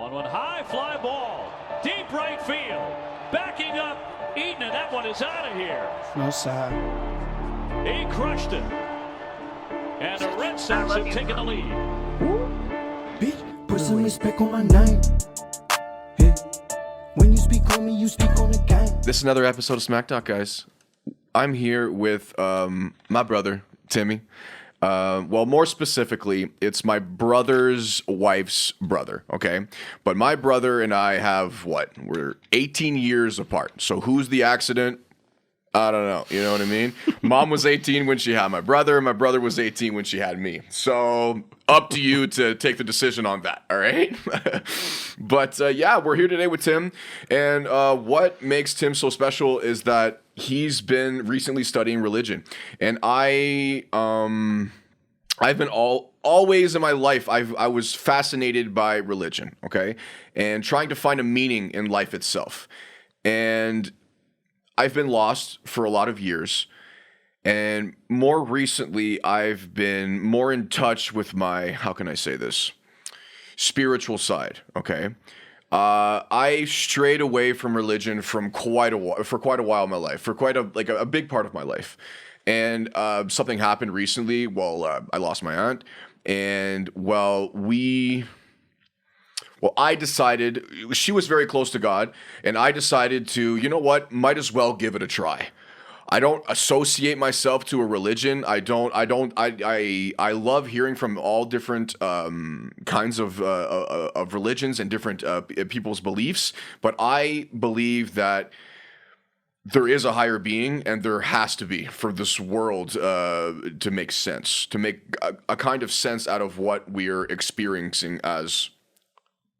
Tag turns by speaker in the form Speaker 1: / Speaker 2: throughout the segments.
Speaker 1: On one high fly ball, deep right field, backing up Eaton, and that one is out of here.
Speaker 2: No side.
Speaker 1: He crushed it. And the Red Sox have taken the lead.
Speaker 2: Bitch, put some respect on my name. Hey. When you speak on me, you speak on the game.
Speaker 3: This is another episode of Smack Talk, guys. I'm here with my brother, Timmy. Well, more specifically, it's my brother's wife's brother, okay? But my brother and I have, we're 18 years apart. So who's the accident? I don't know. You know what I mean? Mom was 18 when she had my brother. My brother was 18 when she had me. So up to you to take the decision on that, all right? But yeah, we're here today with Tim. And what makes Tim so special is that he's been recently studying religion. And I've been always in my life, I was fascinated by religion, okay? And trying to find a meaning in life itself. And I've been lost for a lot of years, and more recently, I've been more in touch with my, how can I say this, spiritual side, okay? I strayed away from religion for quite a while in my life, for quite a big part of my life. And something happened recently. I lost my aunt, and I decided, she was very close to God, and I decided to, you know what, might as well give it a try. I don't associate myself to a religion. I love hearing from all different kinds of religions and different people's beliefs, but I believe that there is a higher being, and there has to be for this world to make sense, to make a kind of sense out of what we're experiencing as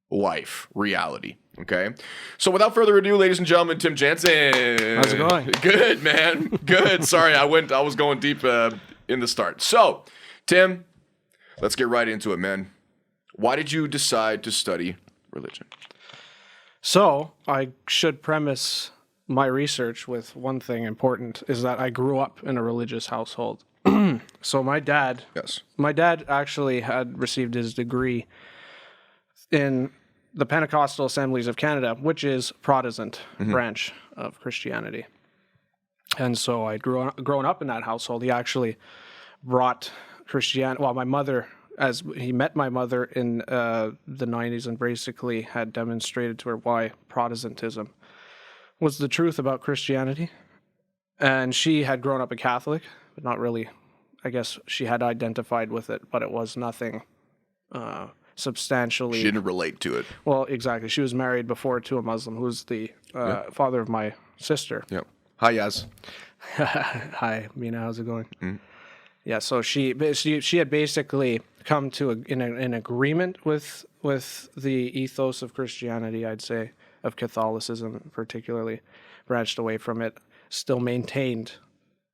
Speaker 3: life, reality. Okay, so without further ado, ladies and gentlemen, Tim Janzen.
Speaker 2: How's it going?
Speaker 3: Good, man. Good. Sorry, I was going deep in the start. So, Tim, let's get right into it, man. Why did you decide to study religion?
Speaker 2: So, I should premise my research with one thing important, is that I grew up in a religious household. So my dad actually had received his degree in the Pentecostal Assemblies of Canada, which is Protestant branch of Christianity. And so I'd grown up in that household. He actually brought Christianity. Well, my mother, as he met my mother in the 90s, and basically had demonstrated to her why Protestantism was the truth about Christianity. And she had grown up a Catholic, but not really. I guess she had identified with it, but it was nothing substantially.
Speaker 3: She didn't relate to it.
Speaker 2: Well, exactly. She was married before to a Muslim, who's the father of my sister.
Speaker 3: Yep. Hi, Yaz.
Speaker 2: Hi, Mina. How's it going? Mm. Yeah. So she had basically come to an agreement with the ethos of Christianity, I'd say, of Catholicism particularly, branched away from it, still maintained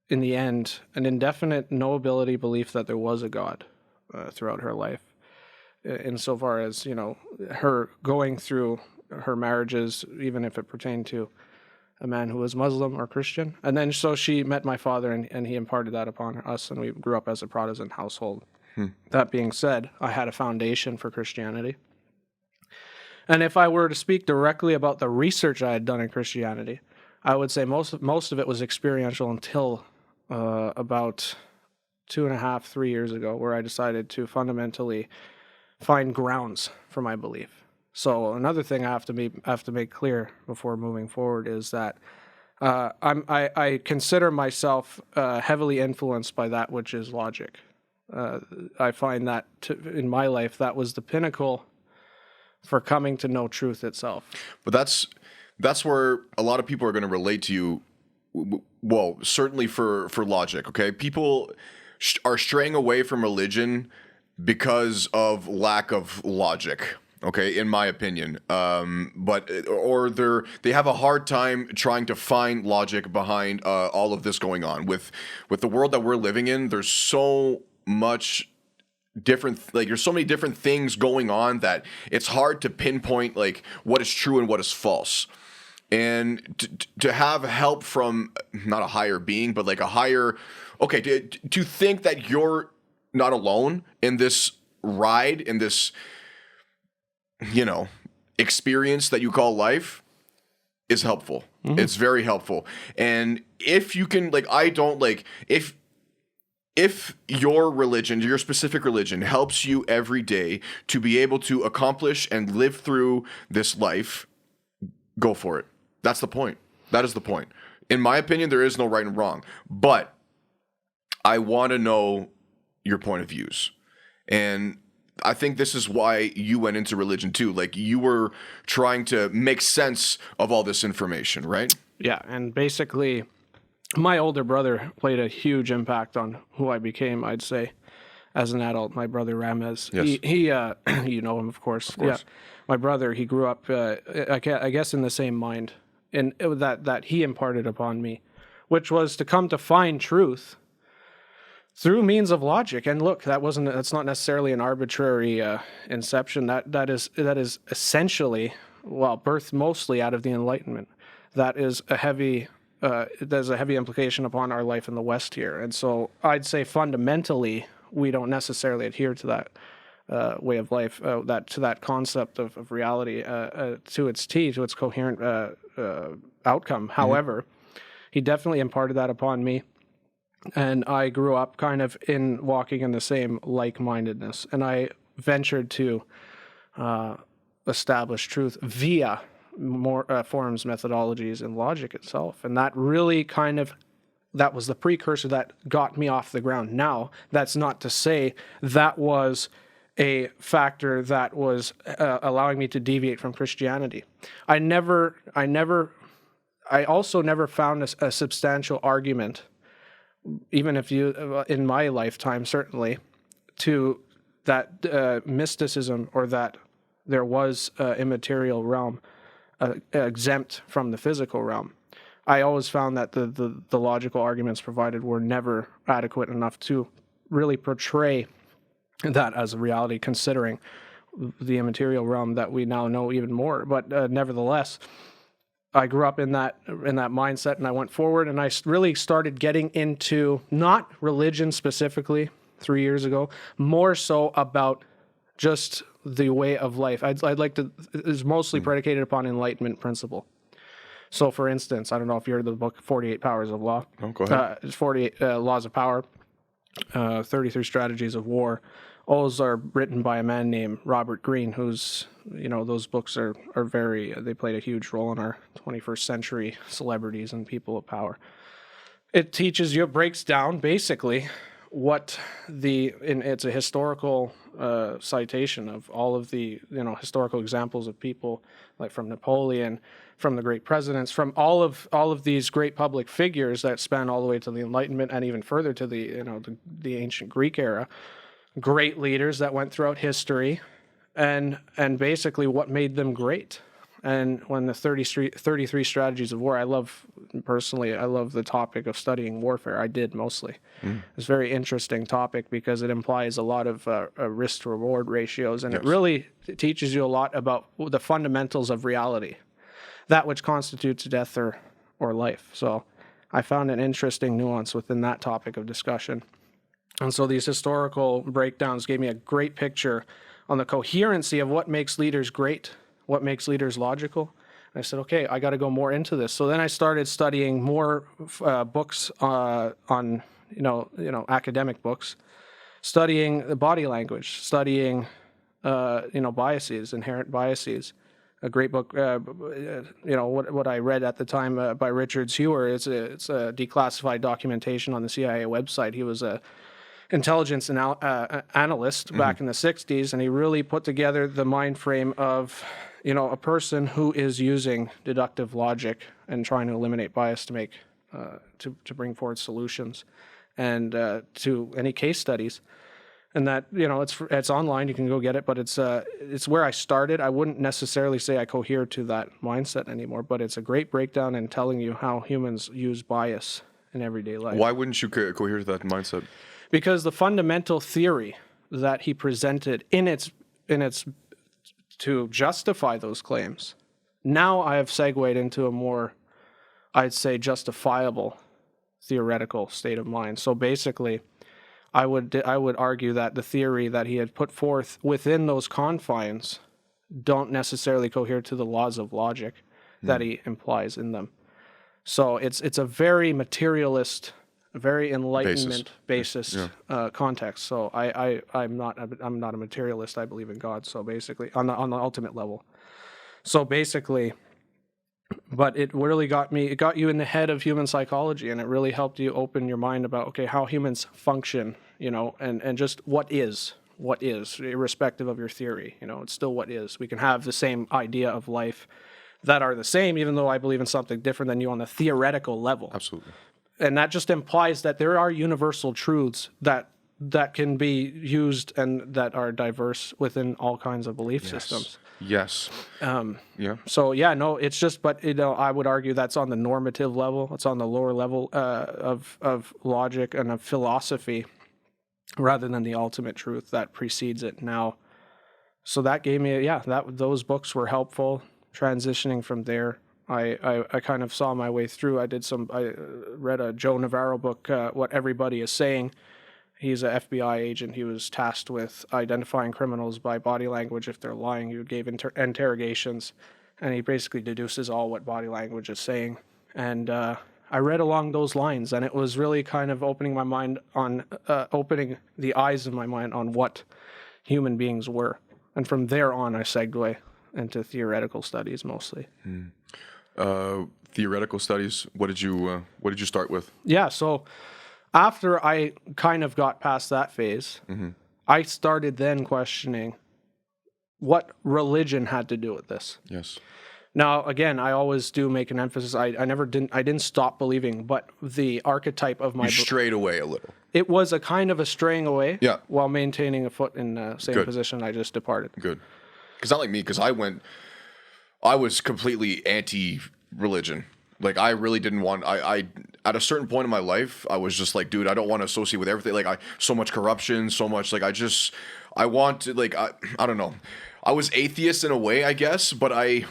Speaker 2: in the end an indefinite knowability belief that there was a God throughout her life. Insofar as, her going through her marriages, even if it pertained to a man who was Muslim or Christian. And then so she met my father, and he imparted that upon us, and we grew up as a Protestant household. That being said, I had a foundation for Christianity. And if I were to speak directly about the research I had done in Christianity, I would say most of it was experiential until about 2.5, 3 years ago, where I decided to fundamentally find grounds for my belief. So another thing I have to make clear before moving forward is that I consider myself heavily influenced by that which is logic. I find that in my life that was the pinnacle for coming to know truth itself.
Speaker 3: But that's where a lot of people are going to relate to you. Well, certainly for logic. Okay, people are straying away from religion because of lack of logic, okay, in my opinion. They have a hard time trying to find logic behind all of this going on. With the world that we're living in, there's so much different, there's so many different things going on that it's hard to pinpoint what is true and what is false. And to have help from not a higher being, but a higher, to think that you're not alone in this ride, in this, experience that you call life is helpful. It's very helpful. And if you can, like, I don't like, if your religion, your specific religion, helps you every day to be able to accomplish and live through this life, go for it. That's the point. That is the point. In my opinion, there is no right and wrong. But I want to know your point of views. And I think this is why you went into religion too. Like, you were trying to make sense of all this information, right?
Speaker 2: Yeah, and basically, my older brother played a huge impact on who I became, I'd say, as an adult. My brother Ramez.
Speaker 3: Yes.
Speaker 2: He you know him, of course.
Speaker 3: Of course.
Speaker 2: Yeah. My brother, he grew up, I guess, in the same mind and that he imparted upon me, which was to come to find truth through means of logic. And look, that's not necessarily an arbitrary inception. That is essentially, well, birthed mostly out of the Enlightenment. That is a heavy implication upon our life in the West here. And so I'd say fundamentally, we don't necessarily adhere to that way of life, to that concept of reality, to its coherent outcome. However, he definitely imparted that upon me. And I grew up kind of walking in the same like-mindedness. And I ventured to establish truth via more forms, methodologies, and logic itself. And that really that was the precursor that got me off the ground. Now, that's not to say that was a factor that was allowing me to deviate from Christianity. I also never found a substantial argument, even if in my lifetime, certainly, to that mysticism or that there was immaterial realm exempt from the physical realm. I always found that the logical arguments provided were never adequate enough to really portray that as a reality, considering the immaterial realm that we now know even more. But nevertheless, I grew up in that mindset, and I went forward, and I really started getting into not religion specifically 3 years ago, more so about just the way of life. I'd like to is mostly predicated upon Enlightenment principle. So, for instance, I don't know if you heard the book 48 Powers of Law.
Speaker 3: Oh, go ahead.
Speaker 2: It's 48 Laws of Power, 33 Strategies of War. All those are written by a man named Robert Greene, who's, those books are they played a huge role in our 21st century celebrities and people of power. It teaches you, it breaks down basically what it's a historical citation of all of the historical examples of people like from Napoleon, from the great presidents, from all of these great public figures that span all the way to the Enlightenment and even further to the ancient Greek era. Great leaders that went throughout history, and basically what made them great. And when the 33 strategies of war, I love the topic of studying warfare. I did mostly. It's a very interesting topic because it implies a lot of risk to reward ratios, and it really teaches you a lot about the fundamentals of reality, that which constitutes death or life. So I found an interesting nuance within that topic of discussion. And so these historical breakdowns gave me a great picture on the coherency of what makes leaders great, what makes leaders logical. And I said, okay, I got to go more into this. So then I started studying more books on academic books, studying the body language, studying biases, inherent biases. A great book, what I read at the time by Richard Sewer. It's a declassified documentation on the CIA website. He was a intelligence analyst back in the 60s, and he really put together the mind frame of a person who is using deductive logic and trying to eliminate bias to make to bring forward solutions and to any case studies. And that it's online, you can go get it, but it's where I started. I wouldn't necessarily say I cohere to that mindset anymore, but it's a great breakdown in telling you how humans use bias in everyday life.
Speaker 3: Why wouldn't you cohere to that mindset?
Speaker 2: Because the fundamental theory that he presented in its to justify those claims, now I have segued into a more, I'd say, justifiable theoretical state of mind. So basically, I would argue that the theory that he had put forth within those confines don't necessarily cohere to the laws of logic that he implies in them. So it's a very materialist, very enlightenment basis context. So I'm not a materialist. I believe in God. So basically, on the ultimate level. So basically, but it really got you in the head of human psychology, and it really helped you open your mind about, okay, how humans function, and just what is, irrespective of your theory, it's still what is. We can have the same idea of life that are the same, even though I believe in something different than you on a theoretical level.
Speaker 3: Absolutely.
Speaker 2: And that just implies that there are universal truths that can be used and that are diverse within all kinds of belief systems.
Speaker 3: Yes.
Speaker 2: So no, it's just, but I would argue that's on the normative level. It's on the lower level of logic and of philosophy, rather than the ultimate truth that precedes it now. So that gave me, those books were helpful. Transitioning from there, I kind of saw my way through. I read a Joe Navarro book, What Everybody is Saying. He's an FBI agent. He was tasked with identifying criminals by body language if they're lying. He gave interrogations, and he basically deduces all what body language is saying. And I read along those lines, and it was really kind of opening my mind on, opening the eyes of my mind on what human beings were. And from there on, I segue into theoretical studies mostly.
Speaker 3: Theoretical studies. What did you start with?
Speaker 2: Yeah, so after I kind of got past that phase, I started then questioning what religion had to do with this.
Speaker 3: Yes.
Speaker 2: Now, again, I always do make an emphasis. I didn't stop believing, but the archetype of my
Speaker 3: strayed away a little.
Speaker 2: It was a kind of a straying away,
Speaker 3: yeah,
Speaker 2: while maintaining a foot in the same position I just departed.
Speaker 3: Good. Because not like me, because I was completely anti-religion. Like, I really didn't want, I at a certain point in my life, I was just like, dude, I don't want to associate with everything. Like, so much corruption, so much, like, I want to, like, I don't know. I was atheist in a way, I guess, but I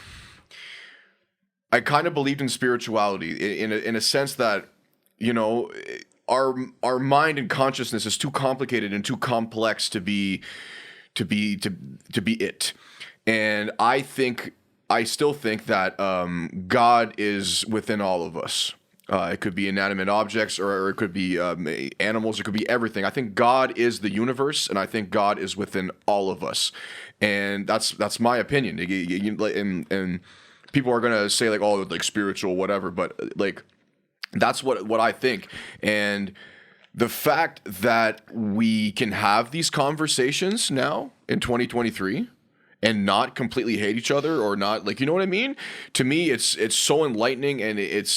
Speaker 3: kind of believed in spirituality in a sense that, our mind and consciousness is too complicated and too complex to be it. And I still think that God is within all of us. It could be inanimate objects, or it could be animals. It could be everything. I think God is the universe, and I think God is within all of us. And that's my opinion. And people are gonna say like, oh, like spiritual, whatever. But like, that's what I think. And the fact that we can have these conversations now in 2023 and not completely hate each other, or not, like, you know what I mean? To me, it's so enlightening, and it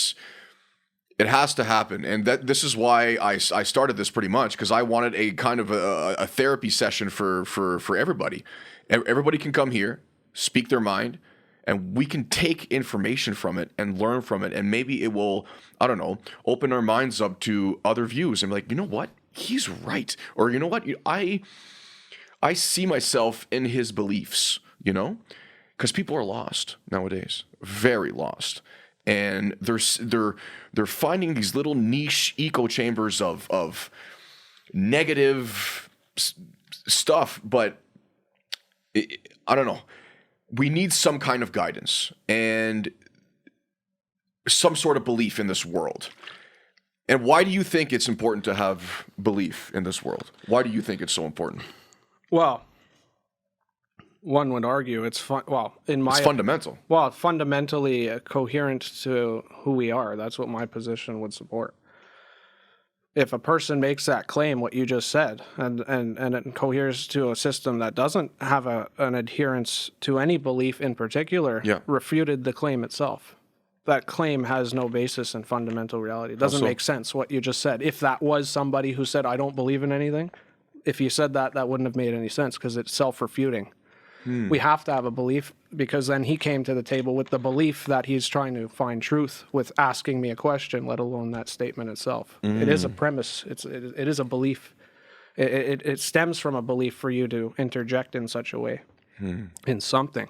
Speaker 3: has to happen. And this is why I started this, pretty much, because I wanted a kind of a therapy session for everybody. Everybody can come here, speak their mind, and we can take information from it and learn from it. And maybe it will, I don't know, open our minds up to other views and be like, you know what? He's right. Or, you know what? I see myself in his beliefs, because people are lost nowadays, very lost. And they're finding these little niche echo chambers of negative stuff, but I don't know. We need some kind of guidance and some sort of belief in this world. And why do you think it's important to have belief in this world? Why do you think it's so important?
Speaker 2: Well, one would argue it's fundamental. Well, fundamentally coherent to who we are. That's what my position would support. If a person makes that claim, what you just said, and it coheres to a system that doesn't have an adherence to any belief in particular, refuted the claim itself. That claim has no basis in fundamental reality. It doesn't make sense what you just said. If that was somebody who said, I don't believe in anything, if you said that, that wouldn't have made any sense, because it's self-refuting. We have to have a belief, because then he came to the table with the belief that he's trying to find truth with asking me a question, let alone that statement itself. It is a premise. It is a belief. It stems from a belief for you to interject in such a way in something.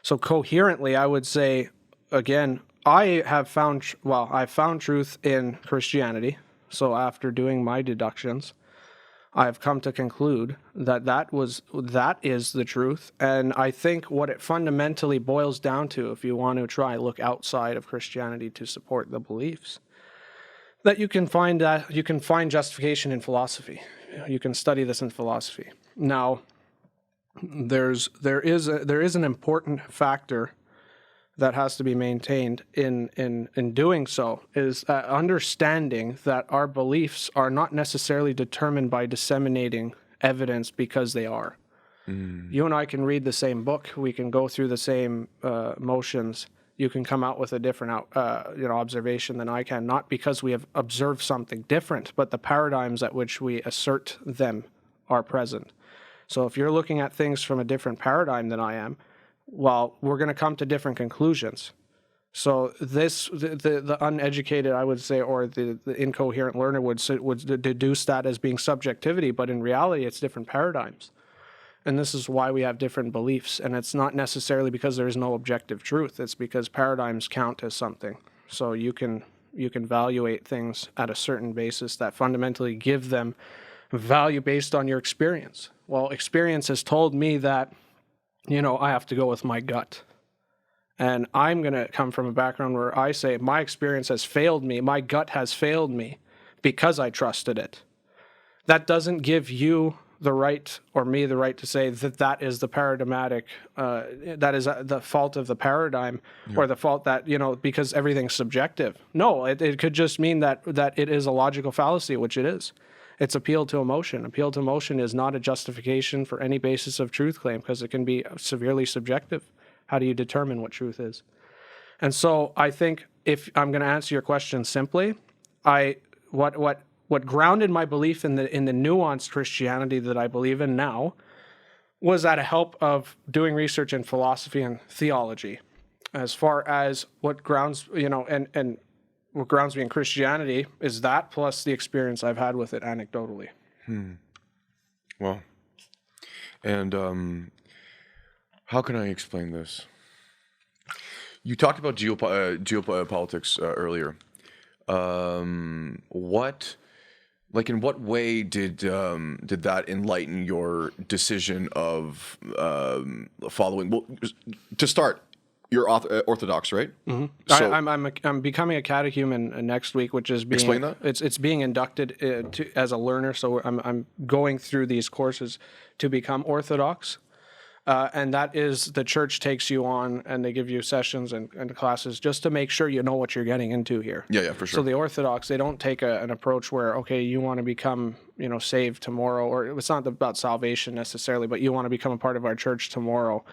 Speaker 2: So coherently, I would say, again, I've found truth in Christianity. So after doing my deductions, I've come to conclude that is the truth. And I think what it fundamentally boils down to, if you want to try look outside of Christianity to support the beliefs, that you can find justification in philosophy. You can study this in philosophy. Now, there is an important factor that has to be maintained in doing so, is understanding that our beliefs are not necessarily determined by disseminating evidence because they are. You and I can read the same book. We can go through the same motions. You can come out with a different observation than I can, not because we have observed something different, but the paradigms at which we assert them are present. So if you're looking at things from a different paradigm than I am, well, we're going to come to different conclusions. So the uneducated, I would say, or the incoherent learner would deduce that as being subjectivity, but in reality, it's different paradigms. And this is why we have different beliefs. And it's not necessarily because there is no objective truth. It's because paradigms count as something. So you can evaluate things at a certain basis that fundamentally give them value based on your experience. Well, experience has told me that, I have to go with my gut. And I'm going to come from a background where I say my experience has failed me. My gut has failed me because I trusted it. That doesn't give you the right, or me the right, to say that is the paradigmatic, that is the fault of the paradigm, or the fault that, because everything's subjective. No, it could just mean that it is a logical fallacy, which it is. It's appeal to emotion. Appeal to emotion is not a justification for any basis of truth claim, because it can be severely subjective. How do you determine what truth is? And so I think, if I'm going to answer your question simply, what grounded my belief in the nuanced Christianity that I believe in now was at a help of doing research in philosophy and theology. As far as what grounds, and what grounds me in Christianity is that, plus the experience I've had with it anecdotally.
Speaker 3: Well, and how can I explain this? You talked about geopolitics earlier. In what way did that enlighten your decision of following? Well, to start, you're Orthodox, right?
Speaker 2: Mm-hmm.
Speaker 3: So,
Speaker 2: I'm becoming a catechumen next week, which is being
Speaker 3: explain that.
Speaker 2: It's being inducted as a learner. So I'm going through these courses to become Orthodox. And that is, the church takes you on and they give you sessions and classes just to make sure you know what you're getting into here.
Speaker 3: Yeah, for sure.
Speaker 2: So the Orthodox, they don't take an approach where, okay, you want to become, saved tomorrow, or it's not about salvation necessarily, but you want to become a part of our church tomorrow.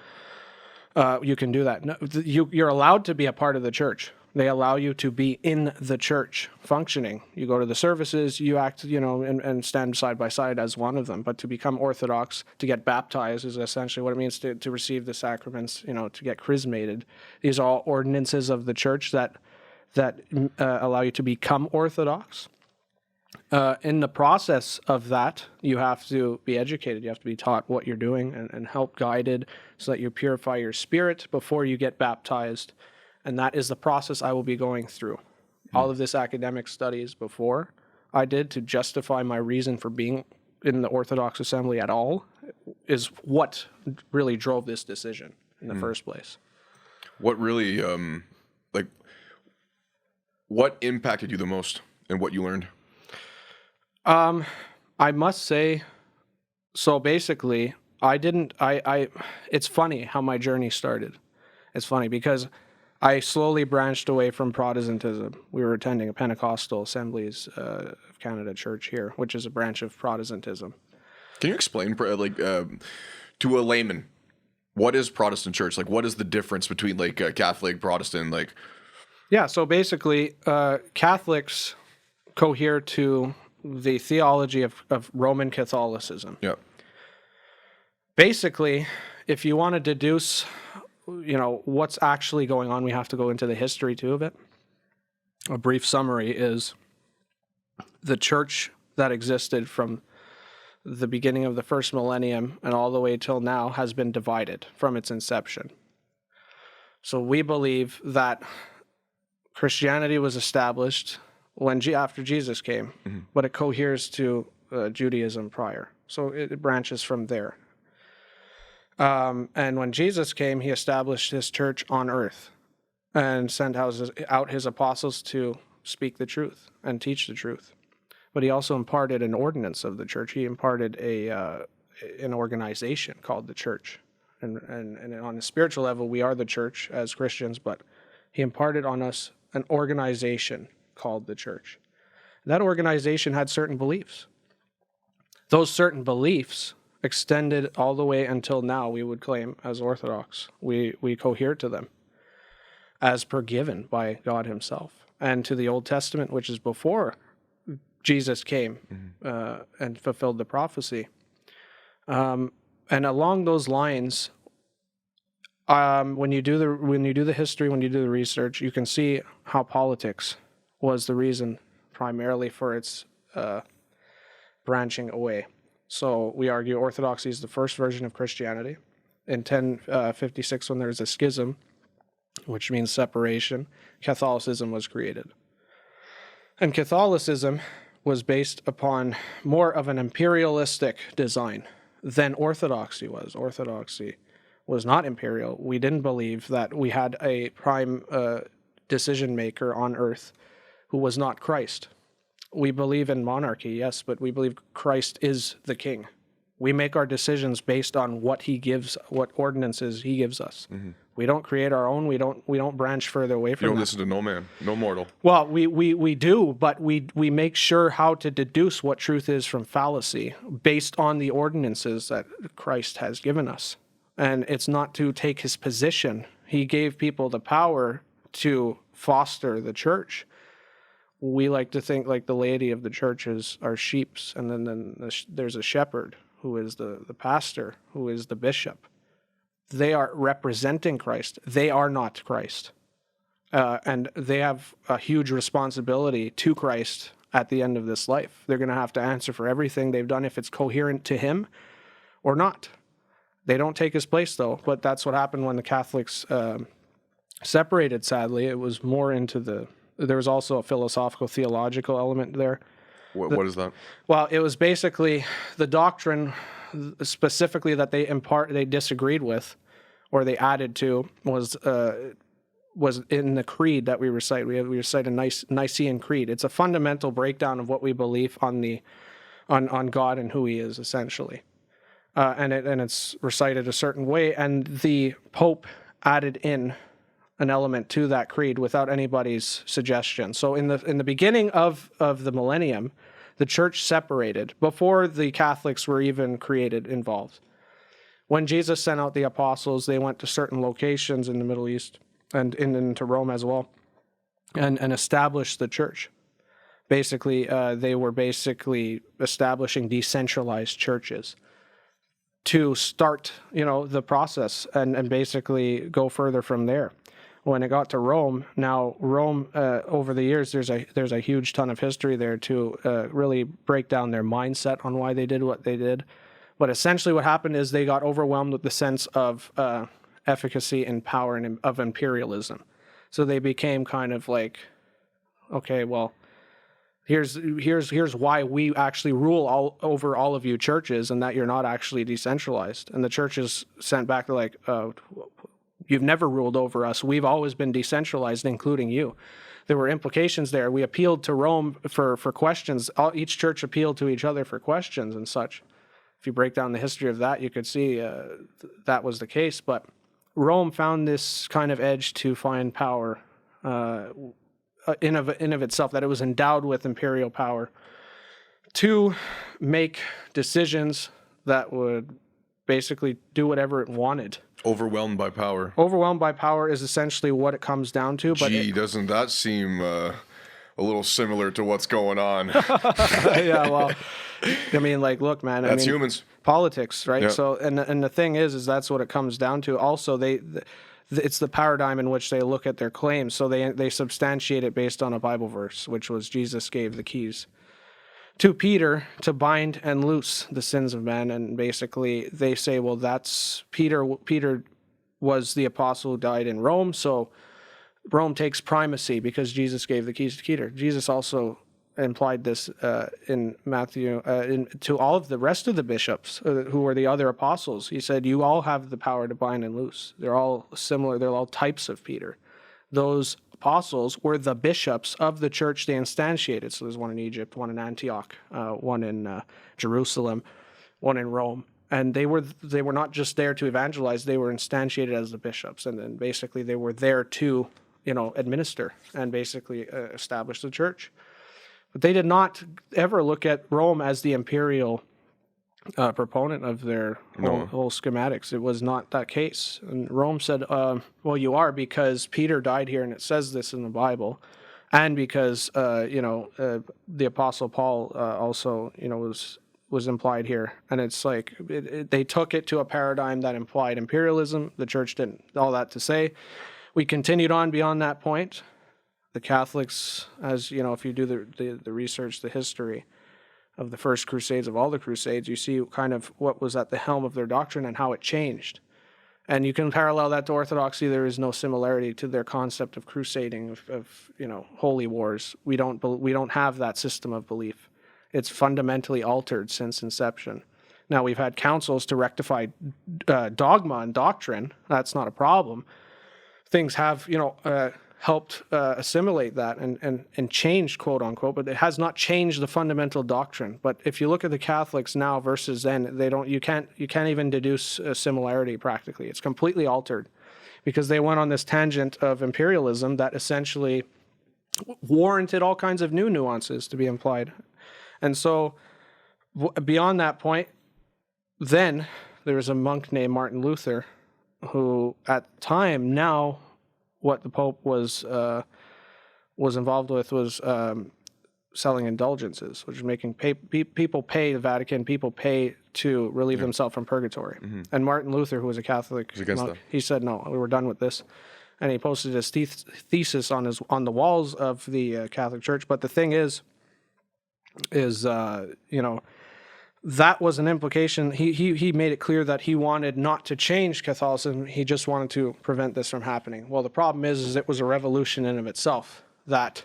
Speaker 2: You can do that. No, you're allowed to be a part of the church. They allow you to be in the church, functioning. You go to the services, you act, and stand side by side as one of them. But to become Orthodox, to get baptized, is essentially what it means to receive the sacraments, to get chrismated. These are all ordinances of the church that allow you to become Orthodox. In the process of that, you have to be educated. You have to be taught what you're doing and help guided so that you purify your spirit before you get baptized. And that is the process I will be going through. All of this academic studies before I did to justify my reason for being in the Orthodox assembly at all is what really drove this decision in the first place.
Speaker 3: What really, what impacted you the most in what you learned?
Speaker 2: I must say, so basically, it's funny how my journey started. It's funny because I slowly branched away from Protestantism. We were attending a Pentecostal Assemblies of Canada church here, which is a branch of Protestantism.
Speaker 3: Can you explain, to a layman, what is Protestant church? Like, what is the difference between Catholic, Protestant,
Speaker 2: Yeah, so basically, Catholics cohere to the theology of Roman Catholicism.
Speaker 3: Yeah.
Speaker 2: Basically, if you want to deduce, what's actually going on, we have to go into the history too of it. A brief summary is the church that existed from the beginning of the first millennium and all the way till now has been divided from its inception. So we believe that Christianity was established after Jesus came, but it coheres to Judaism prior. So it branches from there. And when Jesus came, he established his church on earth and sent out his apostles to speak the truth and teach the truth. But he also imparted an ordinance of the church. He imparted an organization called the church. And on a spiritual level, we are the church as Christians, but he imparted on us an organization called the church. That organization had certain beliefs. Those certain beliefs extended all the way until now, we would claim, as Orthodox. We cohere to them as per given by God himself. And to the Old Testament, which is before Jesus came and fulfilled the prophecy. And along those lines, when you do the history, when you do the research, you can see how politics was the reason primarily for its branching away. So we argue Orthodoxy is the first version of Christianity. In 1056, when there's a schism, which means separation, Catholicism was created. And Catholicism was based upon more of an imperialistic design than Orthodoxy was. Orthodoxy was not imperial. We didn't believe that we had a prime decision maker on earth who was not Christ. We believe in monarchy, yes, but we believe Christ is the king. We make our decisions based on what he gives, what ordinances he gives us. Mm-hmm. We don't create our own. We don't branch further away from.
Speaker 3: You don't
Speaker 2: that.
Speaker 3: listen to no man, no mortal.
Speaker 2: Well, we do, but we make sure how to deduce what truth is from fallacy based on the ordinances that Christ has given us. And it's not to take his position. He gave people the power to foster the church. We like to think like the laity of the churches are sheeps, and then there's a shepherd who is the pastor, who is the bishop. They are representing Christ. They are not Christ. And they have a huge responsibility to Christ at the end of this life. They're going to have to answer for everything they've done, if it's coherent to him or not. They don't take his place, though, but that's what happened when the Catholics separated, sadly. It was more into there was also a philosophical, theological element there.
Speaker 3: What is that? Well,
Speaker 2: it was basically the doctrine specifically that they disagreed with, or they added to, was in the creed that we recite. We recite a Nicene Creed. It's a fundamental breakdown of what we believe on God and who he is, essentially. And it's recited a certain way, and the Pope added in an element to that creed without anybody's suggestion. So in the beginning of the millennium, the church separated before the Catholics were even involved. When Jesus sent out the apostles, they went to certain locations in the Middle East and into Rome as well, and established the church. Basically, they were establishing decentralized churches to start, the process and basically go further from there. When it got to Rome, over the years, there's a huge ton of history there to really break down their mindset on why they did what they did. But essentially what happened is they got overwhelmed with the sense of efficacy and power and of imperialism. So they became kind of like, okay, well, here's why we actually rule over all of you churches, and that you're not actually decentralized. And the churches sent back to like, you've never ruled over us. We've always been decentralized, including you. There were implications there. We appealed to Rome for questions. Each church appealed to each other for questions and such. If you break down the history of that, you could see that was the case. But Rome found this kind of edge to find power in of itself, that it was endowed with imperial power to make decisions that would basically do whatever it wanted.
Speaker 3: Overwhelmed by power.
Speaker 2: Overwhelmed by power is essentially what it comes down to. But
Speaker 3: doesn't that seem a little similar to what's going on?
Speaker 2: Yeah, well, I mean, like, look, man.
Speaker 3: That's humans.
Speaker 2: Politics, right?
Speaker 3: Yeah.
Speaker 2: So, and the thing is that's what it comes down to. Also, it's the paradigm in which they look at their claims. So they substantiate it based on a Bible verse, which was Jesus gave the keys to Peter to bind and loose the sins of men. And basically they say, well, that's Peter was the apostle who died in Rome. So Rome takes primacy because Jesus gave the keys to Peter. Jesus also implied this in Matthew to all of the rest of the bishops who were the other apostles. He said, "You all have the power to bind and loose." They're all similar. They're all types of Peter. Those apostles were the bishops of the church they instantiated. So there's one in Egypt, one in Antioch, one in Jerusalem, one in Rome. And they were not just there to evangelize, they were instantiated as the bishops. And then basically they were there to, administer and basically establish the church. But they did not ever look at Rome as the imperial proponent of their whole schematics. It was not that case. And Rome said, well, you are, because Peter died here, and it says this in the Bible, and because, the Apostle Paul also, was implied here. And it's like they took it to a paradigm that implied imperialism. The church didn't. All that to say, we continued on beyond that point. The Catholics, as if you do the research, the history of the first crusades, of all the crusades, you see kind of what was at the helm of their doctrine and how it changed. And you can parallel that to Orthodoxy. There is no similarity to their concept of crusading, of holy wars. We don't have that system of belief. It's fundamentally altered since inception. Now, we've had councils to rectify dogma and doctrine. That's not a problem. Things have, helped assimilate that and changed, quote unquote, but it has not changed the fundamental doctrine. But if you look at the Catholics now versus then, you can't even deduce a similarity practically. It's completely altered because they went on this tangent of imperialism that essentially warranted all kinds of new nuances to be implied. And so beyond that point, then there was a monk named Martin Luther who at the time, now what the Pope was involved with was selling indulgences, which is making people pay, the Vatican, people pay to relieve themselves from purgatory. Mm-hmm. And Martin Luther, who was a Catholic monk, he said, no, we were done with this. And he posted his thesis on the walls of the Catholic Church. But the thing is that was an implication. He made it clear that he wanted not to change Catholicism. He just wanted to prevent this from happening. Well, the problem is it was a revolution in of itself that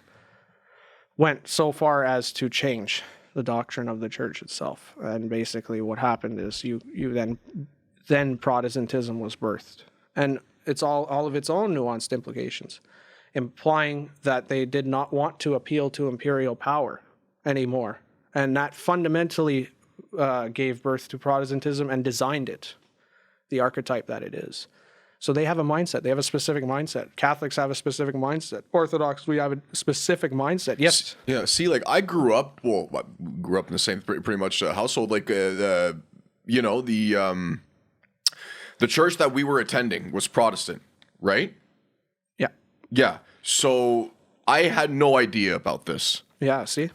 Speaker 2: went so far as to change the doctrine of the church itself. And basically what happened is you then Protestantism was birthed. And it's all of its own nuanced implications, implying that they did not want to appeal to imperial power anymore. And that fundamentally gave birth to Protestantism and designed it, the archetype that it is. So they have a mindset. They have a specific mindset. Catholics have a specific mindset. Orthodox, we have a specific mindset. Yes.
Speaker 3: Yeah. See, like I grew up in the same pretty much household. Like the church that we were attending was Protestant, right?
Speaker 2: Yeah.
Speaker 3: Yeah. So I had no idea about this.
Speaker 2: Yeah, see?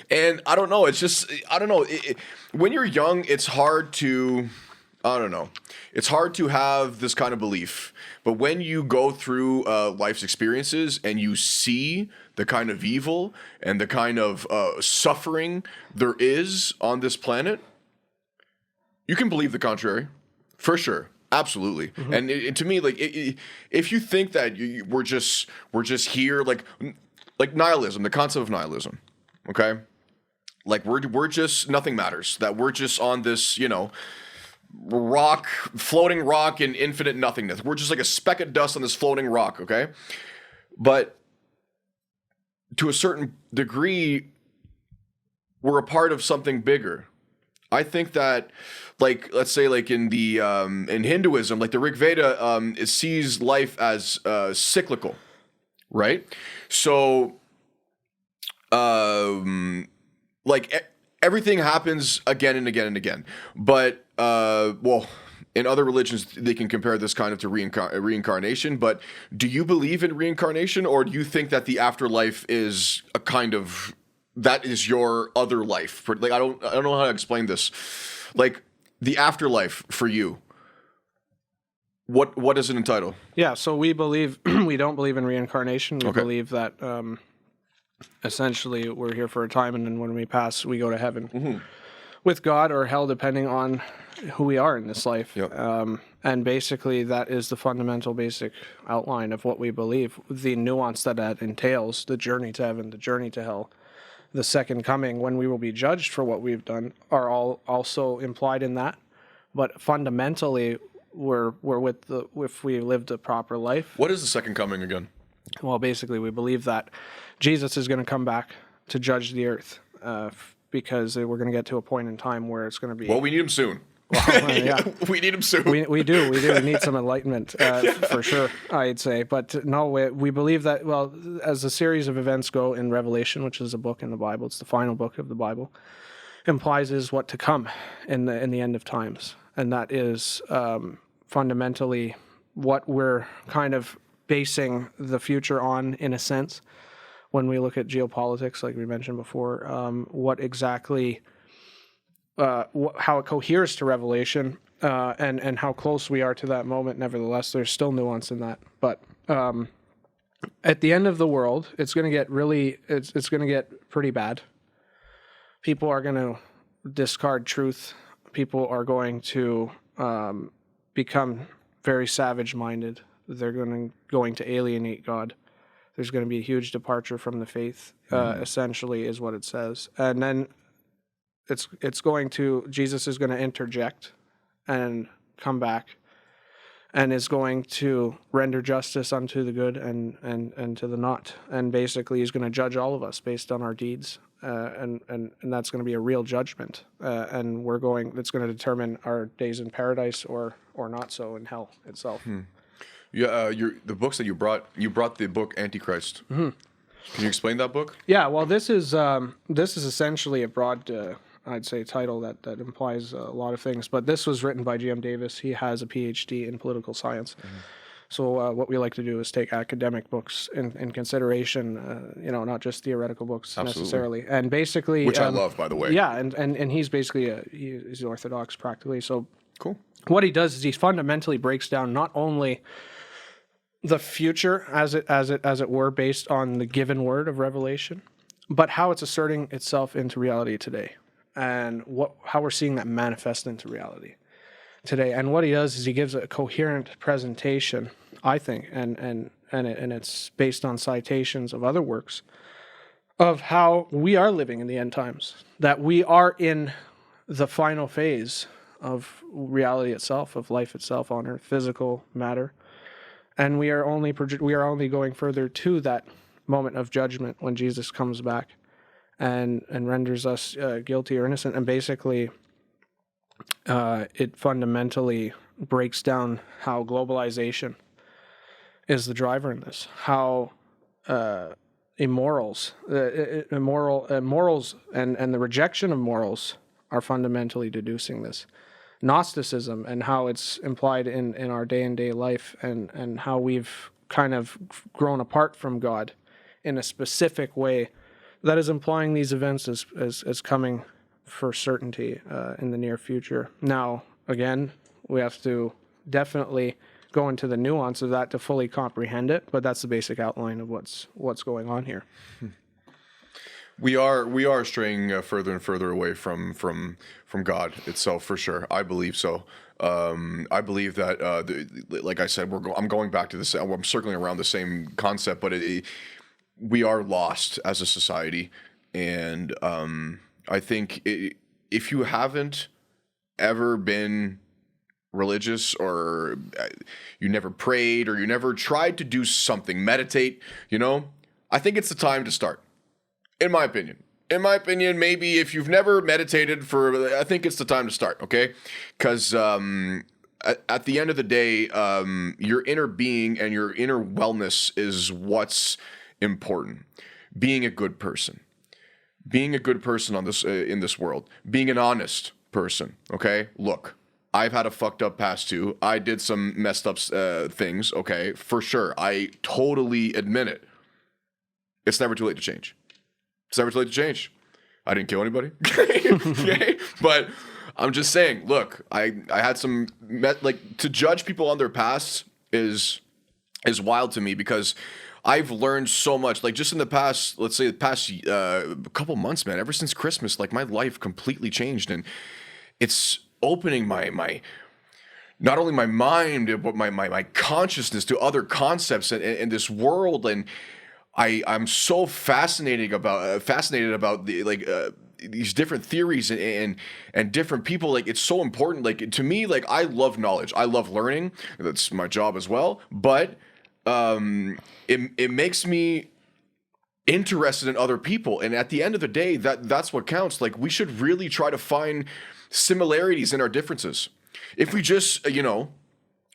Speaker 3: And I don't know. It's just, I don't know. When you're young, it's hard to, it's hard to have this kind of belief. But when you go through life's experiences and you see the kind of evil and the kind of suffering there is on this planet, you can believe the contrary, for sure. Absolutely. Mm-hmm. And to me, like, if you think that we're just here, like nihilism, the concept of nihilism, okay? Like we're just, nothing matters. That we're just on this, floating rock in infinite nothingness. We're just like a speck of dust on this floating rock, okay? But to a certain degree, we're a part of something bigger. I think that, like, let's say, like in the in Hinduism, like the Rig Veda, it sees life as cyclical, right? So, everything happens again and again and again. But, in other religions, they can compare this kind of to reincarnation. But do you believe in reincarnation, or do you think that the afterlife is a kind of, that is your other life? Like, I don't know how to explain this. Like, the afterlife for you, what does it entitle?
Speaker 2: Yeah, so we don't believe in reincarnation. We believe that essentially we're here for a time, and then when we pass, we go to heaven with God or hell, depending on who we are in this life. Yep. And basically, that is the fundamental basic outline of what we believe. The nuance that entails, the journey to heaven, the journey to hell, the second coming, when we will be judged for what we've done, are all also implied in that. But fundamentally, we're with if we lived a proper life.
Speaker 3: What is the second coming again?
Speaker 2: Well, basically, we believe that Jesus is going to come back to judge the earth, because we're going to get to a point in time where it's going to be.
Speaker 3: Well, we need him soon.
Speaker 2: Yeah.
Speaker 3: We need him soon.
Speaker 2: We do. We need some enlightenment, for sure, I'd say. But no, we believe that, well, as the series of events go in Revelation, which is a book in the Bible, it's the final book of the Bible, implies is what to come in the end of times. And that is fundamentally what we're kind of basing the future on, in a sense, when we look at geopolitics, like we mentioned before, what exactly... how it coheres to Revelation, and how close we are to that moment. Nevertheless, there's still nuance in that. But at the end of the world, it's going to get it's going to get pretty bad. People are going to discard truth. People are going to become very savage-minded. They're going to alienate God. There's going to be a huge departure from the faith, essentially, is what it says. And then Jesus is going to interject and come back, and is going to render justice unto the good and to the not. And basically, he's going to judge all of us based on our deeds. And that's going to be a real judgment. And it's going to determine our days in paradise or not so in hell itself.
Speaker 3: Yeah, the books that you brought the book Antichrist. Mm-hmm. Can you explain that book?
Speaker 2: Yeah, well, this is essentially a broad, I'd say, title that implies a lot of things. But this was written by G.M. Davis. He has a PhD in political science. Mm-hmm. So what we like to do is take academic books in consideration, not just theoretical books necessarily. And basically...
Speaker 3: Which I love, by the way.
Speaker 2: Yeah, and he's basically he's Orthodox practically. So
Speaker 3: cool.
Speaker 2: What he does is he fundamentally breaks down not only the future as it were based on the given word of Revelation, but how it's asserting itself into reality today, and how we're seeing that manifest into reality today. And what he does is he gives a coherent presentation, I think, and it's based on citations of other works, of how we are living in the end times, that we are in the final phase of reality itself, of life itself on earth, physical matter. And we are only going further to that moment of judgment when Jesus comes back and renders us guilty or innocent. And basically, it fundamentally breaks down how globalization is the driver in this, how morals and the rejection of morals are fundamentally deducing this. Gnosticism and how it's implied in our day-and-day life, and how we've kind of grown apart from God in a specific way that is implying these events as coming for certainty in the near future. Now, again, we have to definitely go into the nuance of that to fully comprehend it, but that's the basic outline of what's going on here.
Speaker 3: We are straying further and further away from God itself, for sure. I believe so. I believe that, like I said, I'm going back to this. I'm circling around the same concept, but we are lost as a society, and I think if you haven't ever been religious, or you never prayed, or you never tried to do something, meditate, I think it's the time to start. In my opinion, maybe if you've never meditated I think it's the time to start, okay? Because at the end of the day, your inner being and your inner wellness is what's important. Being a good person on this in this world, being an honest person, okay? Look, I've had a fucked up past too. I did some messed up things, okay? For sure, I totally admit it. It's never too late to change. It's never too late to change. I didn't kill anybody, okay? But I'm just saying, look, I had some, to judge people on their pasts is wild to me, because I've learned so much, just in the past, let's say the past couple months, man, ever since Christmas, my life completely changed, and it's opening my not only my mind, but my consciousness to other concepts in this world. And I'm so fascinated about the these different theories and different people. Like, it's so important. Like, to me, like, I love knowledge. I love learning. That's my job as well. But it makes me interested in other people, and at the end of the day, that's what counts. Like, we should really try to find similarities in our differences. If we just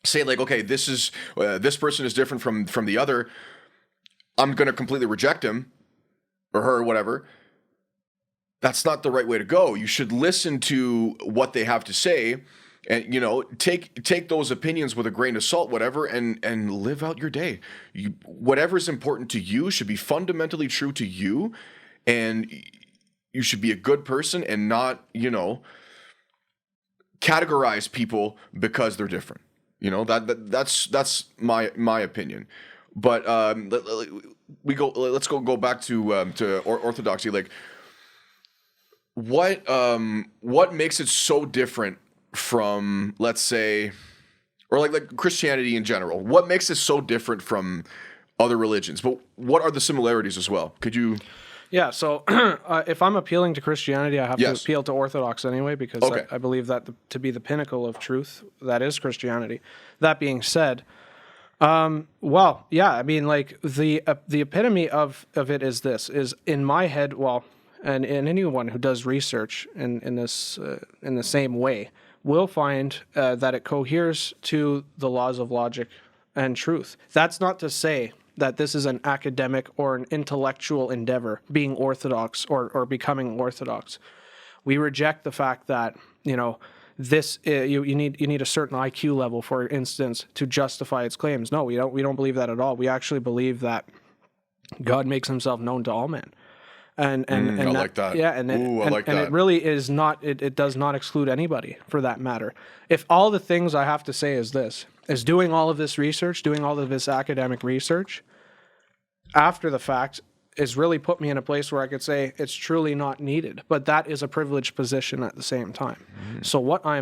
Speaker 3: say, like, okay, this person is different from the other, I'm going to completely reject him or her or whatever. That's not the right way to go. You should listen to what they have to say, and take those opinions with a grain of salt, whatever, and live out your day. Whatever is important to you should be fundamentally true to you, and you should be a good person and not categorize people because they're different. That's my opinion. But let's go back to orthodoxy. Like, what makes it so different from, let's say, or like Christianity in general? What makes it so different from other religions? But what are the similarities as well? Could you?
Speaker 2: Yeah, so if I'm appealing to Christianity, I have to appeal to Orthodox anyway, because I believe that to be the pinnacle of truth, that is Christianity. That being said, well, yeah, I mean, like, the epitome of it is this, is in my head, and anyone who does research in the same way will find that it coheres to the laws of logic and truth. That's not to say that this is an academic or an intellectual endeavor, being Orthodox or becoming Orthodox. We reject the fact that, this you need a certain IQ level, for instance, to justify its claims. No, we don't believe that at all. We actually believe that God makes himself known to all men. And
Speaker 3: I like that.
Speaker 2: Yeah, and it really is not. It does not exclude anybody, for that matter. If all the things I have to say is doing all of this research, doing all of this academic research, after the fact, is really put me in a place where I could say it's truly not needed. But that is a privileged position at the same time. So where I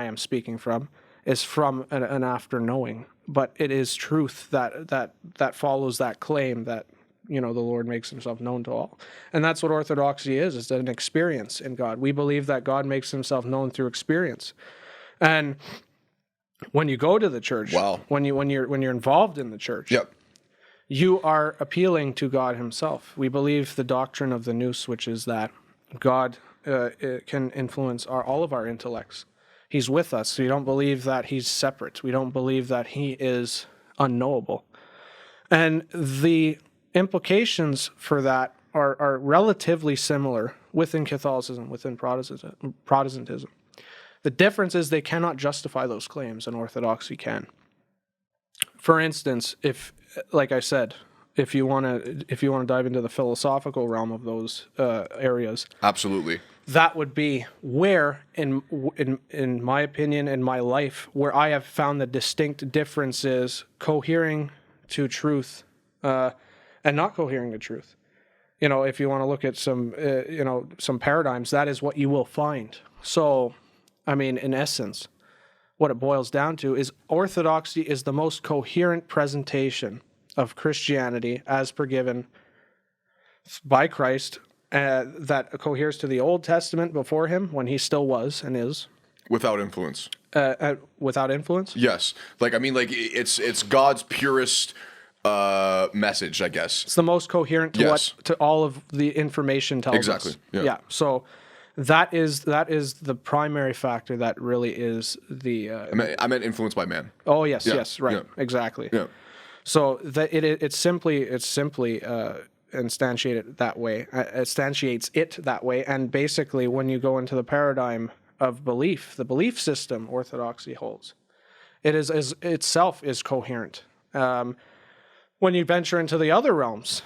Speaker 2: am speaking from is from an after knowing, but it is truth that follows that claim that the Lord makes himself known to all. And that's what orthodoxy is. It's an experience in God. We believe that God makes himself known through experience. And when you go to the church, when you're involved in the church, you are appealing to God himself. We believe the doctrine of the nous, which is that God can influence all of our intellects. He's with us. We don't believe that he's separate. We don't believe that he is unknowable. And the implications for that are relatively similar within Catholicism, within Protestantism. The difference is they cannot justify those claims, and Orthodoxy can. For instance, like I said, if you want to dive into the philosophical realm of those areas,
Speaker 3: absolutely,
Speaker 2: that would be where, in my opinion, in my life, where I have found the distinct differences cohering to truth and not cohering to truth. If you want to look at some paradigms, that is what you will find. So, I mean, in essence, what it boils down to is orthodoxy is the most coherent presentation of Christianity as per given by Christ, that coheres to the Old Testament before him, when he still was and is.
Speaker 3: Without influence.
Speaker 2: Without influence?
Speaker 3: Yes. Like, I mean, like, it's God's purest message, I guess.
Speaker 2: It's the most coherent to all of the information tells us.
Speaker 3: Exactly.
Speaker 2: Yeah. So that is the primary factor that really is the.
Speaker 3: I meant influenced by man.
Speaker 2: Oh yes, yes, right, exactly. Yeah. So that it's simply instantiated that way. Instantiates it that way, and basically, when you go into the paradigm of belief, the belief system Orthodoxy holds, it is itself is coherent. When you venture into the other realms,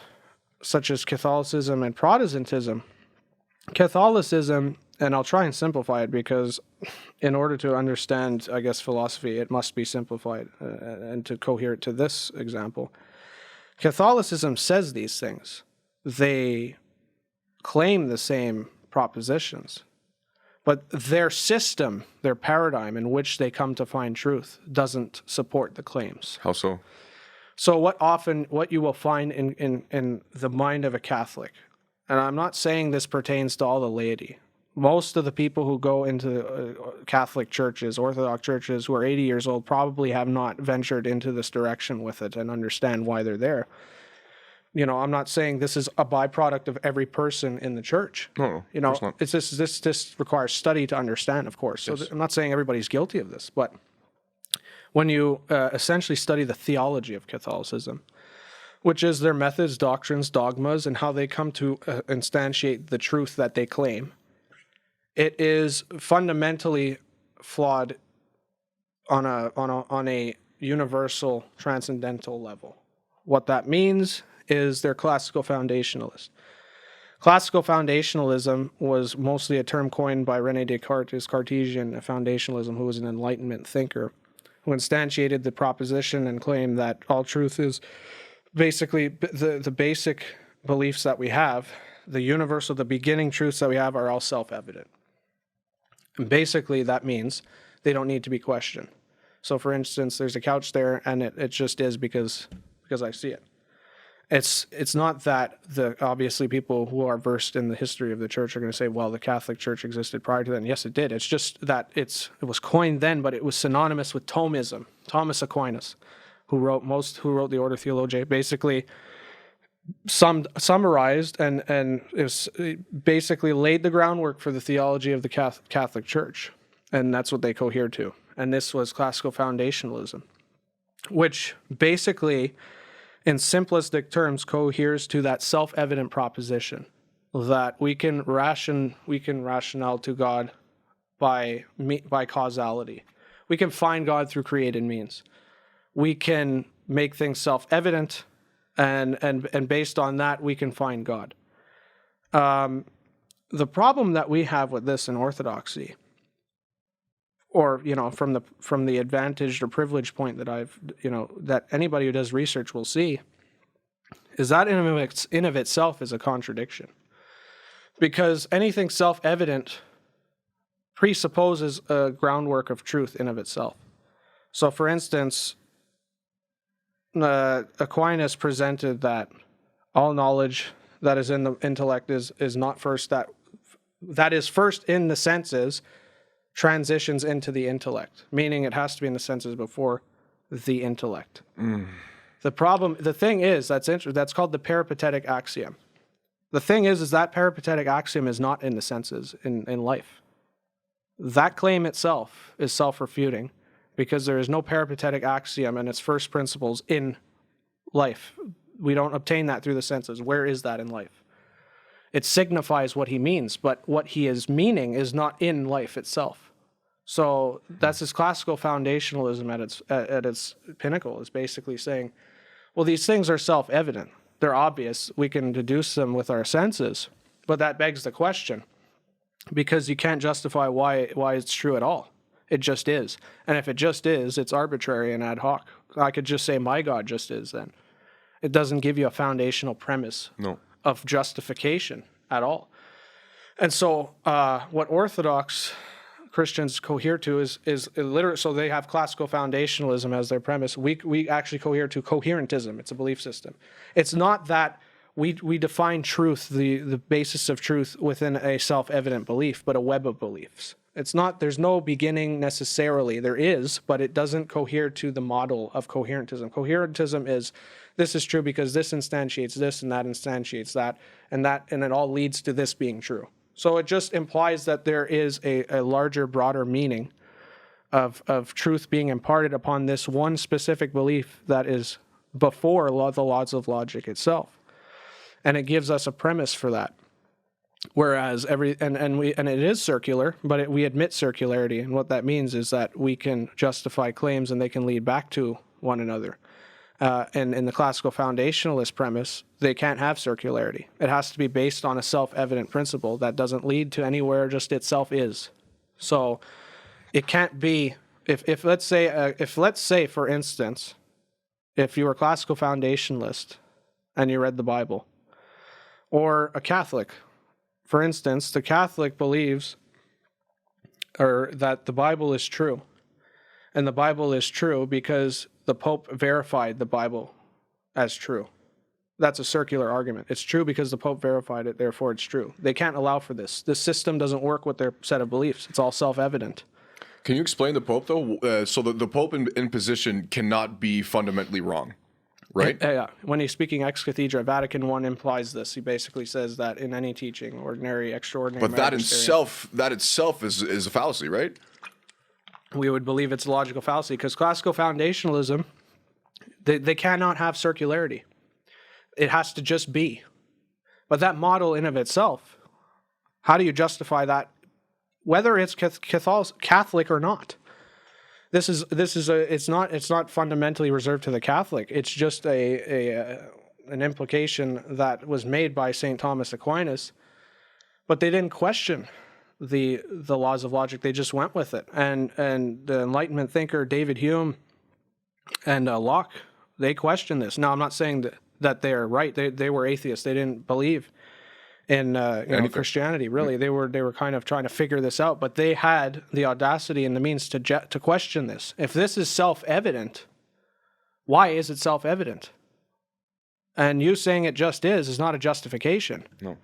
Speaker 2: such as Catholicism and Protestantism, Catholicism, and I'll try and simplify it because in order to understand, I guess, philosophy, it must be simplified and to cohere it to this example. Catholicism says these things. They claim the same propositions, but their system, their paradigm in which they come to find truth doesn't support the claims.
Speaker 3: How so?
Speaker 2: So what you will find in the mind of a Catholic, and I'm not saying this pertains to all the laity. Most of the people who go into Catholic churches, Orthodox churches, who are 80 years old, probably have not ventured into this direction with it and understand why they're there. I'm not saying this is a byproduct of every person in the church.
Speaker 3: No, of course not.
Speaker 2: It's this requires study to understand, of course. So I'm not saying everybody's guilty of this, but when you essentially study the theology of Catholicism, which is their methods, doctrines, dogmas, and how they come to instantiate the truth that they claim, it is fundamentally flawed on a universal transcendental level. What that means is they're classical foundationalists. Classical foundationalism was mostly a term coined by René Descartes' Cartesian foundationalism, who was an Enlightenment thinker, who instantiated the proposition and claimed that all truth is basically the basic beliefs that we have, the universal, the beginning truths that we have are all self-evident. And basically that means they don't need to be questioned. So for instance, there's a couch there and it just is because I see it. It's not that obviously people who are versed in the history of the church are going to say, well, the Catholic Church existed prior to then. Yes, it did. It's just that it was coined then, but it was synonymous with Thomism. Thomas Aquinas, who wrote the Ordo Theologiae, basically summarized and it basically laid the groundwork for the theology of the Catholic Church, and that's what they cohere to. And this was classical foundationalism, which basically, in simplistic terms, coheres to that self-evident proposition that we can rationale to God by causality. We can find God through created means. We can make things self-evident, and based on that, we can find God. The problem that we have with this in Orthodoxy, or from the advantaged or privileged point that that anybody who does research will see, is that in of itself is a contradiction, because anything self-evident presupposes a groundwork of truth in of itself. So, for instance, Aquinas presented that all knowledge that is in the intellect is not first that is first in the senses, transitions into the intellect, meaning it has to be in the senses before the intellect. The thing is, that's called the peripatetic axiom. The thing is that peripatetic axiom is not in the senses in life. That claim itself is self-refuting, because there is no peripatetic axiom and its first principles in life. We don't obtain that through the senses. Where is that in life? It signifies what he means, but what he is meaning is not in life itself. So that's his classical foundationalism at its pinnacle, is basically saying, well, these things are self-evident. They're obvious. We can deduce them with our senses, but that begs the question, because you can't justify why it's true at all. It just is. And if it just is, it's arbitrary and ad hoc. I could just say my God just is then. It doesn't give you a foundational premise of justification at all. And so what Orthodox Christians cohere to is literally, so they have classical foundationalism as their premise. We actually cohere to coherentism. It's a belief system. It's not that we define truth, the basis of truth, within a self-evident belief, but a web of beliefs. It's not, there's no beginning necessarily. There is, but it doesn't cohere to the model of coherentism. Coherentism is, this is true because this instantiates this and that instantiates that, and it all leads to this being true. So it just implies that there is a larger, broader meaning of truth being imparted upon this one specific belief that is before the laws of logic itself. And it gives us a premise for that. Whereas and it is circular, but we admit circularity, and what that means is that we can justify claims and they can lead back to one another. And in the classical foundationalist premise, they can't have circularity. It has to be based on a self-evident principle that doesn't lead to anywhere, just itself is. So it can't be, if let's say for instance, if you were a classical foundationalist and you read the Bible, or a Catholic. For instance, the Catholic believes that the Bible is true. And the Bible is true because the Pope verified the Bible as true. That's a circular argument. It's true because the Pope verified it, therefore it's true. They can't allow for this. This system doesn't work with their set of beliefs. It's all self-evident.
Speaker 3: Can you explain the Pope, though? So the Pope in position cannot be fundamentally wrong, right?
Speaker 2: Yeah. When he's speaking ex cathedra, Vatican I implies this. He basically says that in any teaching, ordinary, extraordinary...
Speaker 3: But that itself is a fallacy, right?
Speaker 2: We would believe it's a logical fallacy because classical foundationalism, they cannot have circularity. It has to just be. But that model in of itself, how do you justify that, whether it's Catholic or not? It's not fundamentally reserved to the Catholic. It's just an implication that was made by St. Thomas Aquinas, but they didn't question the laws of logic. They just went with it. And the Enlightenment thinker David Hume and Locke, they questioned this. Now, I'm not saying that they're right. They were atheists. They didn't believe in Christianity, really. They were kind of trying to figure this out, but they had the audacity and the means to question this. If this is self-evident, why is it self-evident? And you saying it just is not a justification.
Speaker 3: No.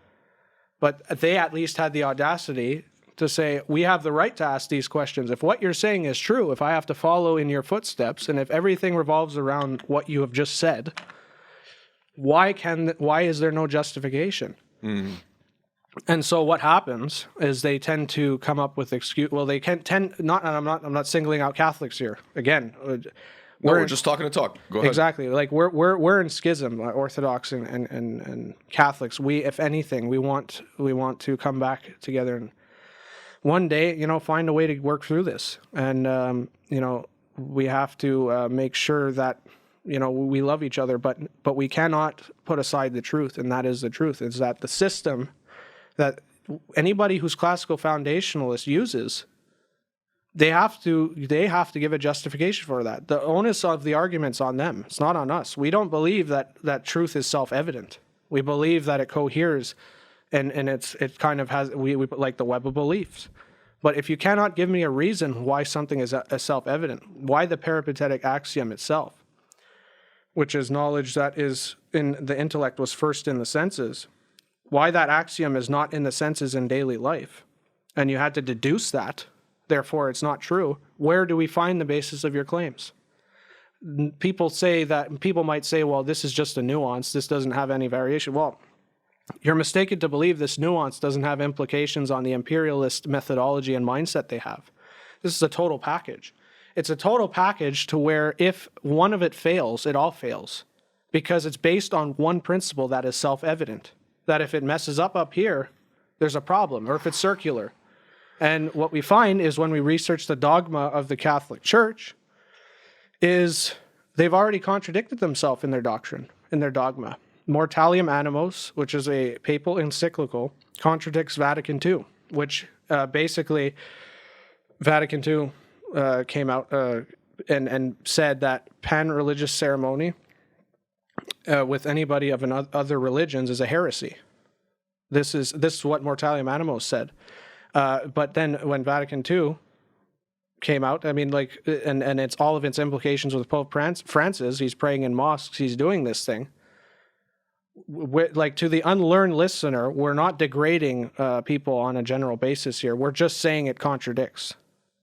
Speaker 2: But they at least had the audacity to say, we have the right to ask these questions. If what you're saying is true, if I have to follow in your footsteps, and if everything revolves around what you have just said, why is there no justification? Mm-hmm. And so what happens is they tend to come up with excuse. Well, they can tend not. And I'm not singling out Catholics here. Again,
Speaker 3: we're just talking to talk. Go ahead.
Speaker 2: Exactly. Like we're in schism, Orthodox and Catholics. We, if anything, we want to come back together and one day, find a way to work through this. And we have to make sure that we love each other, but we cannot put aside the truth, and that is the truth. Is that the system that anybody who's classical foundationalist uses, they have to give a justification for that. The onus of the argument's on them. It's not on us. We don't believe that truth is self-evident. We believe that it coheres, and it kind of has we like the web of beliefs. But if you cannot give me a reason why something is self-evident, why the peripatetic axiom itself, which is knowledge that is in the intellect was first in the senses, why that axiom is not in the senses in daily life, and you had to deduce that, therefore it's not true, where do we find the basis of your claims? People might say, well, this is just a nuance, this doesn't have any variation. Well, you're mistaken to believe this nuance doesn't have implications on the imperialist methodology and mindset they have. This is a total package. It's a total package to where if one of it fails, it all fails, because it's based on one principle that is self-evident, that if it messes up here, there's a problem, or if it's circular. And what we find is when we research the dogma of the Catholic Church is they've already contradicted themselves in their doctrine, in their dogma. Mortalium Animos, which is a papal encyclical, contradicts Vatican II, which basically Vatican II came out and said that pan-religious ceremony with anybody of other religions is a heresy. This is what Mortalium Animos said. But then when Vatican II came out, I mean, and it's all of its implications with Pope Francis. He's praying in mosques. He's doing this thing. To the unlearned listener, we're not degrading people on a general basis here. We're just saying it contradicts.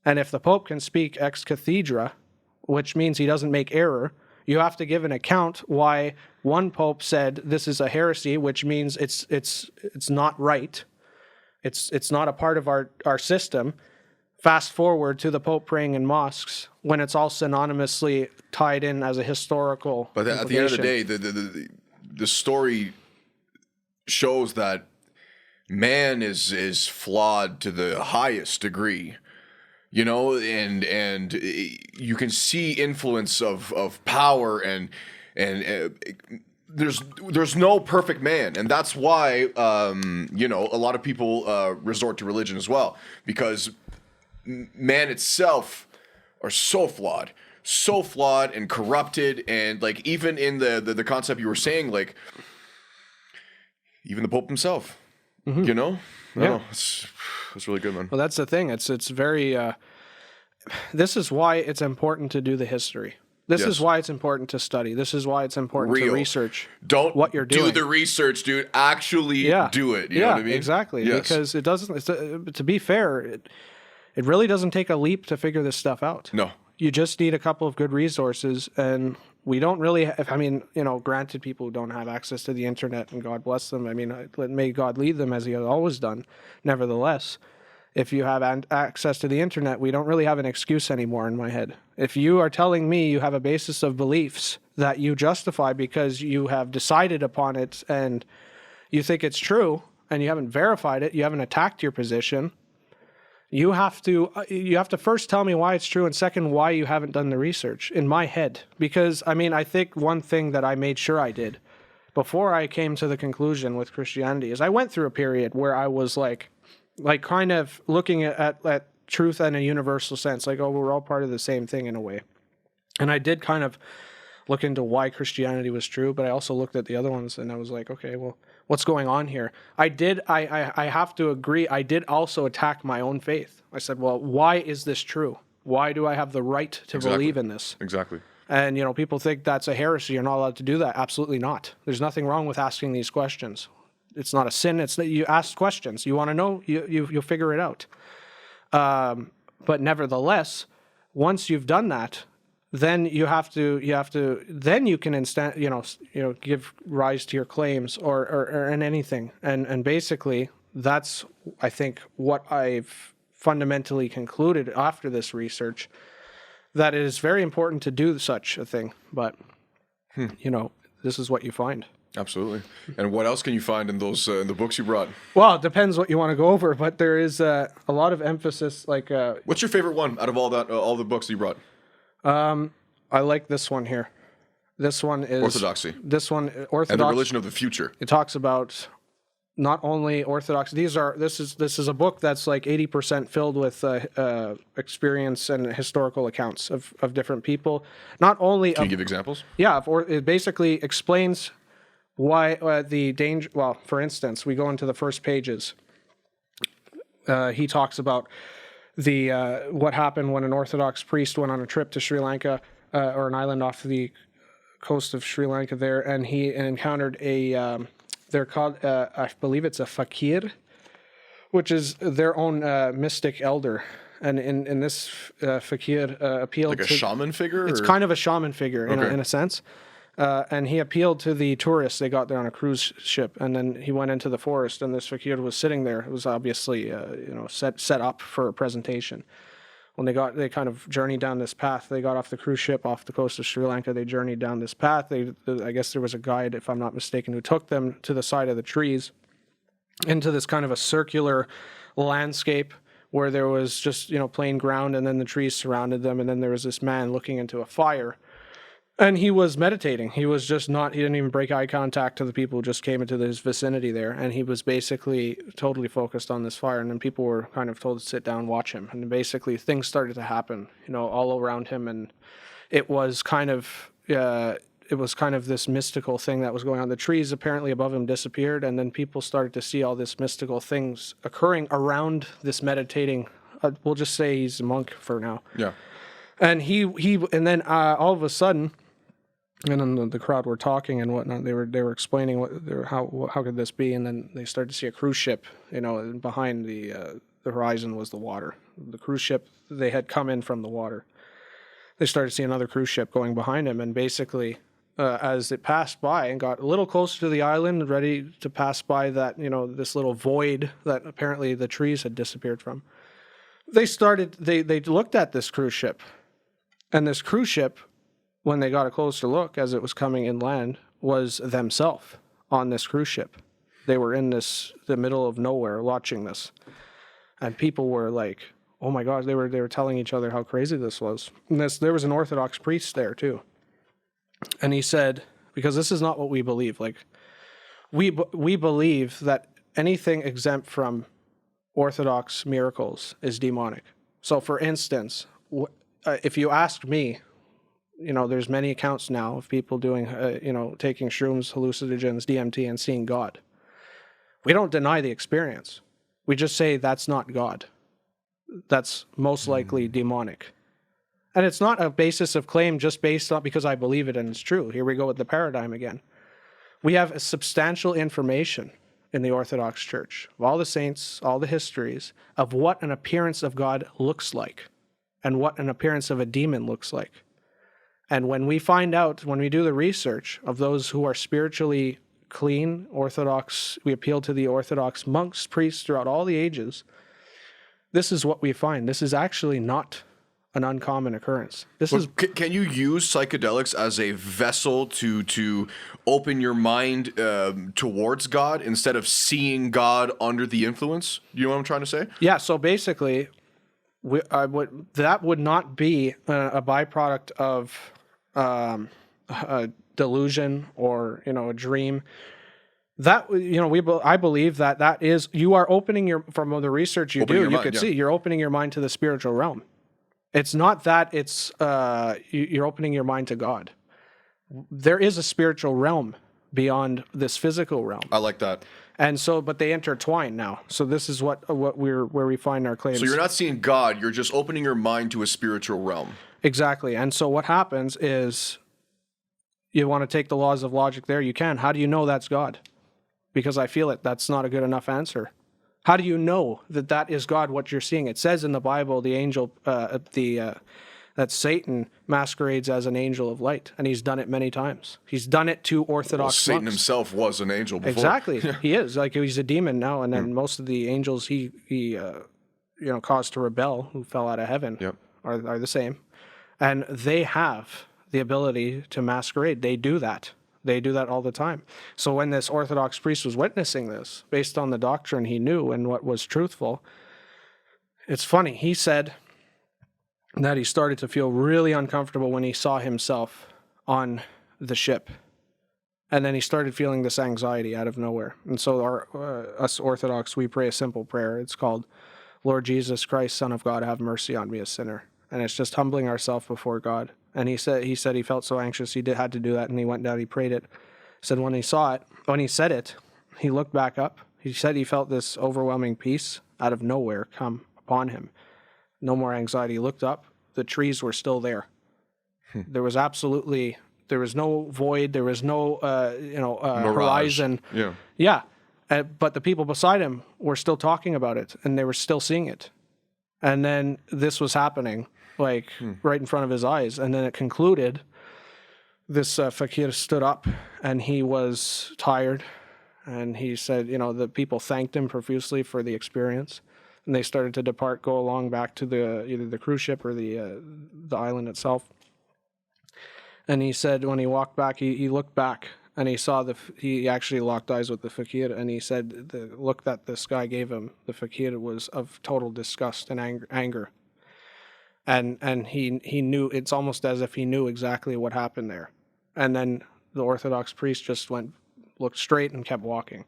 Speaker 2: And if the Pope can speak ex cathedra, which means he doesn't make error, you have to give an account why one Pope said this is a heresy, which means it's not right. It's not a part of our system. Fast forward to the Pope praying in mosques when it's all synonymously tied in as a historical.
Speaker 3: But at the end of the day, the story shows that man is flawed to the highest degree. And you can see influence of power and there's no perfect man, and that's why a lot of people resort to religion as well, because man itself are so flawed and corrupted, and even in the concept you were saying, even the Pope himself,
Speaker 2: Yeah.
Speaker 3: It's really good, man.
Speaker 2: Well, that's the thing. It's very. This is why it's important to do the history. This
Speaker 3: Yes.
Speaker 2: is why it's important to study. This is why it's important to research
Speaker 3: Don't
Speaker 2: what you're doing.
Speaker 3: do the research, dude. Actually do it. You know what I mean?
Speaker 2: Exactly.
Speaker 3: Yes.
Speaker 2: Because it doesn't, to be fair, it really doesn't take a leap to figure this stuff out.
Speaker 3: No.
Speaker 2: You just need a couple of good resources, and we don't really I mean, granted, people don't have access to the internet, and God bless them. I mean, may God lead them as he has always done. Nevertheless, if you have access to the internet, we don't really have an excuse anymore in my head. If you are telling me you have a basis of beliefs that you justify because you have decided upon it and you think it's true and you haven't verified it, you haven't attacked your position, you have to first tell me why it's true, and second, why you haven't done the research in my head. Because, I mean, I think one thing that I made sure I did before I came to the conclusion with Christianity is I went through a period where I was like kind of looking at truth in a universal sense, like, oh, we're all part of the same thing in a way. And I did kind of look into why Christianity was true, but I also looked at the other ones and I was like, okay, well, what's going on here? I have to agree, I did also attack my own faith. I said, well, why is this true? Why do I have the right to believe in this?
Speaker 3: Exactly.
Speaker 2: And, people think that's a heresy. You're not allowed to do that. Absolutely not. There's nothing wrong with asking these questions. It's not a sin. It's that you ask questions. You want to know, you'll figure it out. But nevertheless, once you've done that, then you can give rise to your claims or in anything. And basically that's, I think, what I've fundamentally concluded after this research, that it is very important to do such a thing. But, this is what you find.
Speaker 3: Absolutely. And what else can you find in those in the books you brought?
Speaker 2: Well, it depends what you want to go over, but there is a lot of emphasis. Like,
Speaker 3: what's your favorite one out of all the books you brought?
Speaker 2: I like this one here. This one is
Speaker 3: Orthodoxy.
Speaker 2: This one, Orthodox,
Speaker 3: and the religion of the future.
Speaker 2: It talks about not only Orthodox. This is a book that's like 80% filled with experience and historical accounts of different people. Not only
Speaker 3: Can you give examples?
Speaker 2: Yeah, it basically explains why the danger. Well, for instance, we go into the first pages. He talks about what happened when an Orthodox priest went on a trip to Sri Lanka, or an island off the coast of Sri Lanka there, and he encountered they're called, I believe it's a fakir, which is their own mystic elder. And in this fakir appealed
Speaker 3: like a shaman figure?
Speaker 2: It's kind of a shaman figure in a sense. And he appealed to the tourists. They got there on a cruise ship, and then he went into the forest, and this fakir was sitting there. It was obviously set up for a presentation. When they kind of journeyed down this path. They got off the cruise ship off the coast of Sri Lanka. They journeyed down this path. I guess there was a guide, if I'm not mistaken, who took them to the side of the trees into this kind of a circular landscape where there was just plain ground, and then the trees surrounded them, and then there was this man looking into a fire. And he was meditating. He was just he didn't even break eye contact to the people who just came into his vicinity there. And he was basically totally focused on this fire. And then people were kind of told to sit down, watch him. And basically things started to happen, all around him. And it was kind of this mystical thing that was going on. The trees apparently above him disappeared. And then people started to see all this mystical things occurring around this meditating. We'll just say he's a monk for now.
Speaker 3: Yeah.
Speaker 2: And and then all of a sudden, and then the crowd were talking and whatnot. They were explaining how could this be, and then they started to see a cruise ship. And behind the horizon was the water. The cruise ship, they had come in from the water. They started to see another cruise ship going behind him, and basically, as it passed by and got a little closer to the island, ready to pass by that this little void that apparently the trees had disappeared from, they looked at this cruise ship, and this cruise ship, when they got a closer look as it was coming inland, was themselves on this cruise ship. They were in the middle of nowhere watching this. And people were like, oh my gosh, they were telling each other how crazy this was. And there was an Orthodox priest there too. And he said, because this is not what we believe. Like, we believe that anything exempt from Orthodox miracles is demonic. So for instance, if you asked me, there's many accounts now of people doing, taking shrooms, hallucinogens, DMT, and seeing God. We don't deny the experience. We just say that's not God. That's most likely demonic. And it's not a basis of claim just based on because I believe it and it's true. Here we go with the paradigm again. We have a substantial information in the Orthodox Church of all the saints, all the histories of what an appearance of God looks like and what an appearance of a demon looks like. And when we find out, when we do the research of those who are spiritually clean, Orthodox, we appeal to the Orthodox monks, priests throughout all the ages, this is what we find. This is actually not an uncommon occurrence.
Speaker 3: Can you use psychedelics as a vessel to open your mind towards God instead of seeing God under the influence? You know what I'm trying to say?
Speaker 2: Yeah, so basically, that would not be a byproduct of a delusion or a dream. That I believe that is, you are opening from the research you could see you're opening your mind to the spiritual realm. It's not that it's you're opening your mind to God. There is a spiritual realm beyond this physical realm.
Speaker 3: I like that.
Speaker 2: And so, but they intertwine now. So this is where we find our claims.
Speaker 3: So you're not seeing God, you're just opening your mind to a spiritual realm.
Speaker 2: Exactly. And so what happens is, you want to take the laws of logic there, you can. How do you know that's God? Because I feel it. That's not a good enough answer. How do you know that is God, what you're seeing? It says in the Bible, the angel, that Satan masquerades as an angel of light, and he's done it many times. He's done it to Orthodox
Speaker 3: Satan
Speaker 2: monks.
Speaker 3: himself was an angel before.
Speaker 2: Exactly. He is. Like, he's a demon now, and then most of the angels he caused to rebel, who fell out of heaven, are the same. And they have the ability to masquerade. They do that. They do that all the time. So when this Orthodox priest was witnessing this, based on the doctrine he knew and what was truthful, it's funny. He said that he started to feel really uncomfortable when he saw himself on the ship. And then he started feeling this anxiety out of nowhere. And so us Orthodox, we pray a simple prayer. It's called, Lord Jesus Christ, Son of God, have mercy on me, a sinner. And it's just humbling ourselves before God. And he said he felt so anxious he had to do that, and he went down, he prayed it. He said when he said it, he looked back up. He said he felt this overwhelming peace out of nowhere come upon him. No more anxiety. He looked up. The trees were still there. There was no void. There was no horizon. Yeah. But the people beside him were still talking about it, and they were still seeing it. And then this was happening, right in front of his eyes. And then it concluded, this fakir stood up, and he was tired. And he said, the people thanked him profusely for the experience. And they started to depart, go along back to either the cruise ship or the island itself. And he said when he walked back, he looked back, and he saw he actually locked eyes with the fakir, and he said the look that this guy gave him, the fakir, was of total disgust and anger. And he knew, it's almost as if he knew exactly what happened there. And then the Orthodox priest just looked straight and kept walking.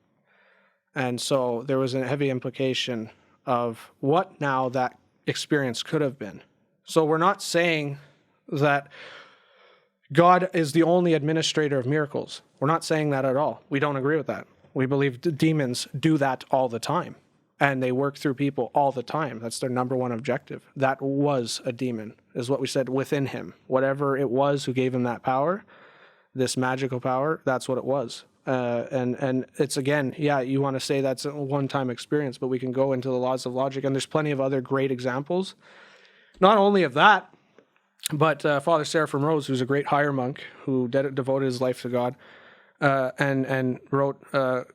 Speaker 2: And so there was a heavy implication of what now that experience could have been. So we're not saying that God is the only administrator of miracles. We're not saying that at all. We don't agree with that. We believe demons do that all the time, and they work through people all the time. That's their number one objective. That was a demon, is what we said, within him. Whatever it was who gave him that power, this magical power, that's what it was. And it's, again, you want to say that's a one-time experience, but we can go into the laws of logic, and there's plenty of other great examples. Not only of that, but Father Seraphim Rose, who's a great higher monk who devoted his life to God, and wrote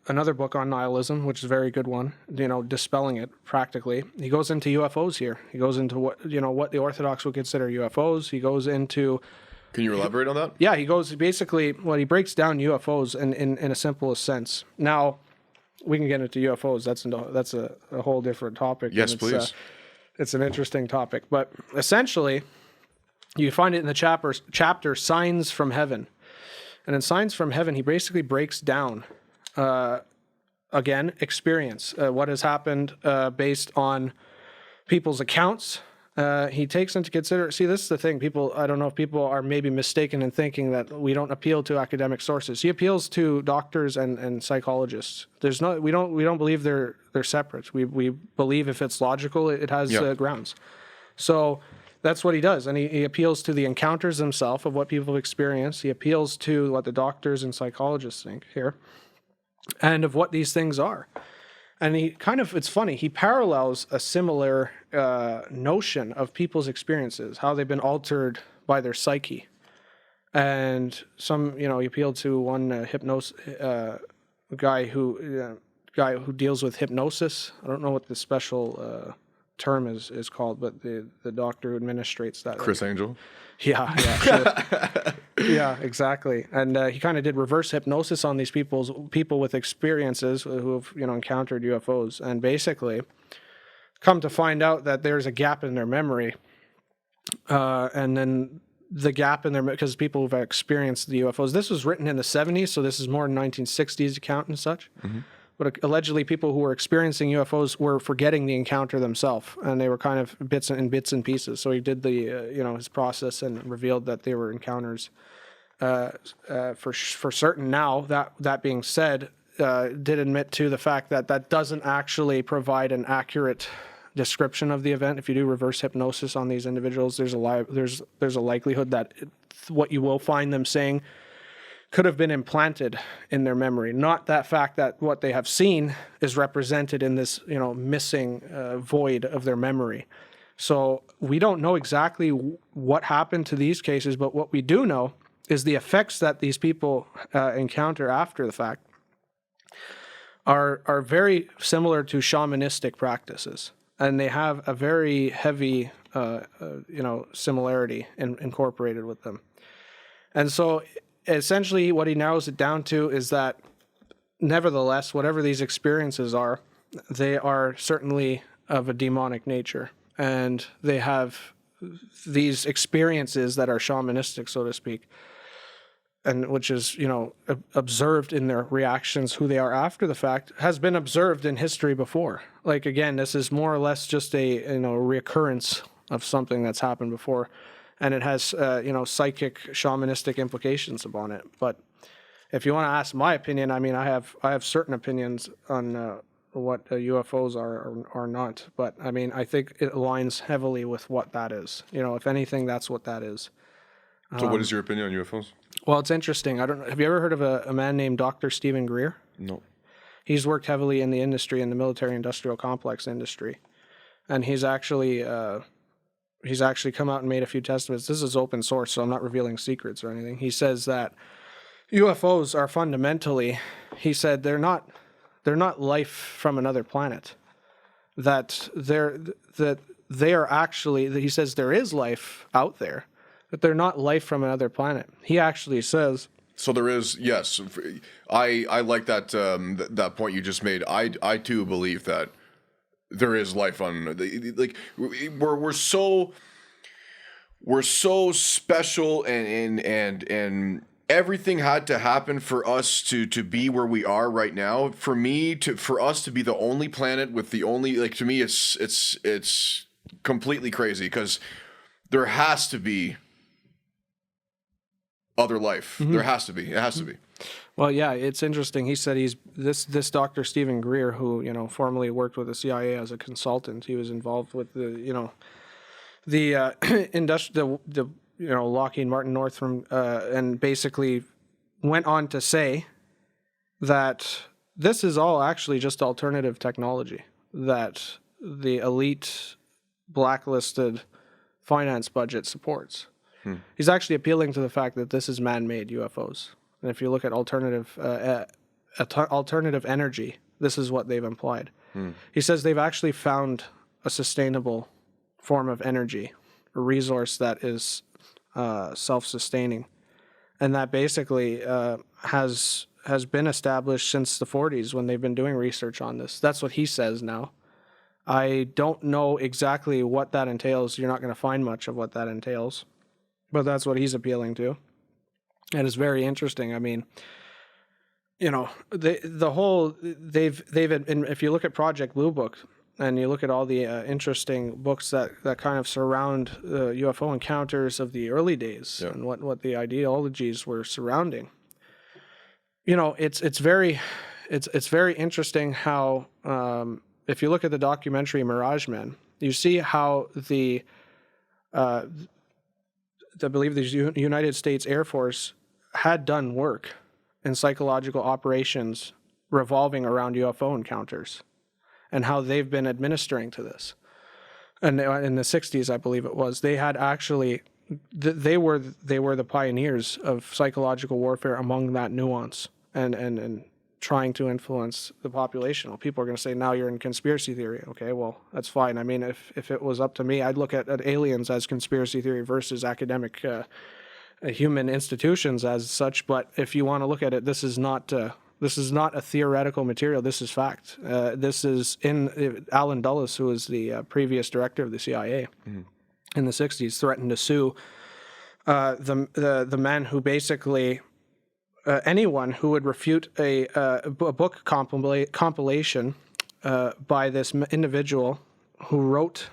Speaker 2: another book on nihilism, which is a very good one, dispelling it practically. He goes into UFOs here. He goes into what the Orthodox would consider UFOs. He goes into...
Speaker 3: Can you elaborate on that?
Speaker 2: Yeah, he goes, basically, he breaks down UFOs in a simplest sense. Now, we can get into UFOs. That's a whole different topic.
Speaker 3: Yes, please.
Speaker 2: It's an interesting topic. But essentially, you find it in the chapter Signs from Heaven. And in Signs from Heaven, he basically breaks down, again, experience, what has happened based on people's accounts. He takes into consideration, this is the thing, I don't know if people are maybe mistaken in thinking that we don't appeal to academic sources. He appeals to doctors and psychologists. We don't believe they're separate. We believe if it's logical, it has grounds. So That's what he does. And he appeals to the encounters himself of what people experience. He appeals to what the doctors and psychologists think here and of what these things are. And it's funny, he parallels a similar notion of people's experiences, how they've been altered by their psyche. And he appealed to one guy who deals with hypnosis. I don't know what the special term is called, but the doctor who administrates that.
Speaker 3: Chris Angel?
Speaker 2: Yeah, sure. Yeah, exactly. And he kind of did reverse hypnosis on these people with experiences who have encountered UFOs, and basically come to find out that there's a gap in their memory, and then the gap in their because people who've experienced the UFOs. This was written in the 70s, so this is more 1960s account and such. Mm-hmm. But allegedly, people who were experiencing UFOs were forgetting the encounter themselves, and they were kind of bits and pieces. So he did the his process and revealed that they were encounters for certain. Now that being said, did admit to the fact that that doesn't actually provide an accurate description of the event. If you do reverse hypnosis on these individuals, there's a likelihood that what you will find them saying could have been implanted in their memory. Not that fact that what they have seen is represented in this, missing void of their memory. So we don't know exactly what happened to these cases, but what we do know is the effects that these people encounter after the fact are very similar to shamanistic practices, and they have a very heavy, similarity incorporated with them. And so essentially what he narrows it down to is that nevertheless, whatever these experiences are, they are certainly of a demonic nature, and they have these experiences that are shamanistic, so to speak, and which is, observed in their reactions, who they are after the fact, has been observed in history before. Like, again, this is more or less just a, reoccurrence of something that's happened before. And it has, psychic, shamanistic implications upon it. But if you want to ask my opinion, I mean, I have certain opinions on what UFOs are or not. But I mean, I think it aligns heavily with what that is. If anything, that's what that is.
Speaker 3: So, what is your opinion on UFOs?
Speaker 2: Well, it's interesting. I don't know. Have you ever heard of a man named Dr. Stephen Greer?
Speaker 3: No.
Speaker 2: He's worked heavily in the industry, in the military-industrial complex industry, and he's actually come out and made a few testaments. This is open source, so I'm not revealing secrets or anything. He says that UFOs are fundamentally, he said, they're not life from another planet. That they are actually, he says there is life out there, but they're not life from another planet. He actually says.
Speaker 3: So there is, yes. I like that that point you just made. I too believe that there is life on, like, we're so special, and everything had to happen for us to be where we are right now. For us to be the only planet with the only, like, to me it's completely crazy, because there has to be other life. Mm-hmm. There has to be. It has to be.
Speaker 2: Well, yeah, it's interesting. He said he's this Dr. Stephen Greer, who formerly worked with the CIA as a consultant. He was involved with the Lockheed Martin Northrop, and basically went on to say that this is all actually just alternative technology that the elite blacklisted finance budget supports. He's actually appealing to the fact that this is man-made UFOs. And if you look at alternative energy, this is what they've implied. He says they've actually found a sustainable form of energy, a resource that is self-sustaining, and that basically has been established since the 40s when they've been doing research on this. That's what he says now. I don't know exactly what that entails. You're not going to find much of what that entails, but that's what he's appealing to. And it's very interesting. I mean, they've if you look at Project Blue Book and you look at all the interesting books that kind of surround UFO encounters of the early days, and what the ideologies were surrounding, it's very interesting how if you look at the documentary Mirage Men, you see how the I believe the United States Air Force had done work in psychological operations revolving around UFO encounters and how they've been administering to this. And in the 60s, I believe it was, they had actually, they were the pioneers of psychological warfare among that nuance and trying to influence the population. Well, people are going to say, now you're in conspiracy theory. Okay, well, that's fine. I mean, if it was up to me, I'd look at aliens as conspiracy theory versus academic human institutions as such. But if you want to look at it, this is not a theoretical material. This is fact. This is in Alan Dulles, who was the previous director of the CIA in the 60s, threatened to sue the man who basically anyone who would refute a book compilation by this individual who wrote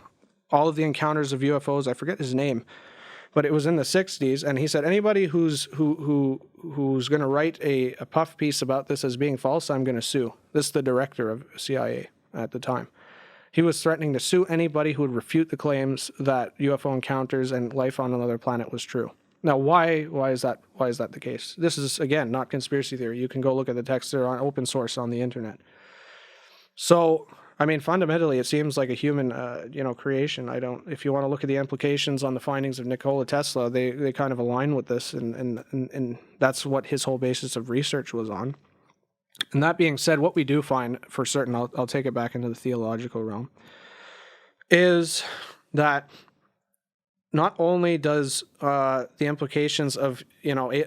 Speaker 2: all of the encounters of UFOs. I forget his name, but it was in the 60s, and he said anybody who's going to write a puff piece about this as being false, I'm going to sue. This is the director of CIA at the time. He was threatening to sue anybody who would refute the claims that UFO encounters and life on another planet was true. Now, why is that the case? This is, again, not conspiracy theory. You can go look at the texts. They're on open source on the internet. So, I mean, fundamentally, it seems like a human, creation. If you want to look at the implications on the findings of Nikola Tesla, they kind of align with this, and that's what his whole basis of research was on. And that being said, what we do find for certain, I'll take it back into the theological realm, is that not only does the implications of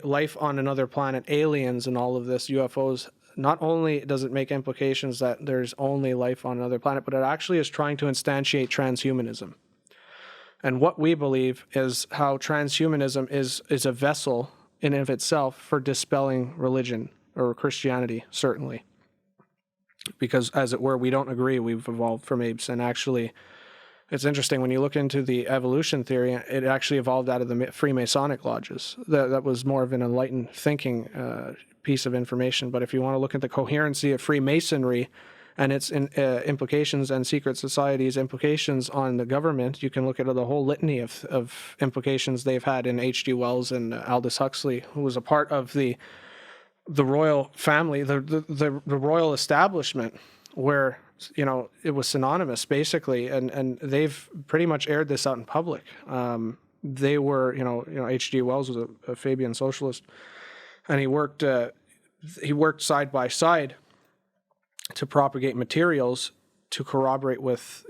Speaker 2: life on another planet, aliens, and all of this, UFOs, not only does it make implications that there's only life on another planet, but it actually is trying to instantiate transhumanism. And what we believe is how transhumanism is a vessel in and of itself for dispelling religion, or Christianity, certainly. Because, as it were, we don't agree we've evolved from apes, and actually, it's interesting, when you look into the evolution theory, it actually evolved out of the Freemasonic lodges. That was more of an enlightened thinking piece of information. But if you want to look at the coherency of Freemasonry and its implications and secret societies' implications on the government, you can look at the whole litany of implications they've had in H.G. Wells and Aldous Huxley, who was a part of the royal family, the royal establishment, where it was synonymous, basically, and they've pretty much aired this out in public. They were, H.G. Wells was a Fabian socialist, and he worked side by side to propagate materials to corroborate with,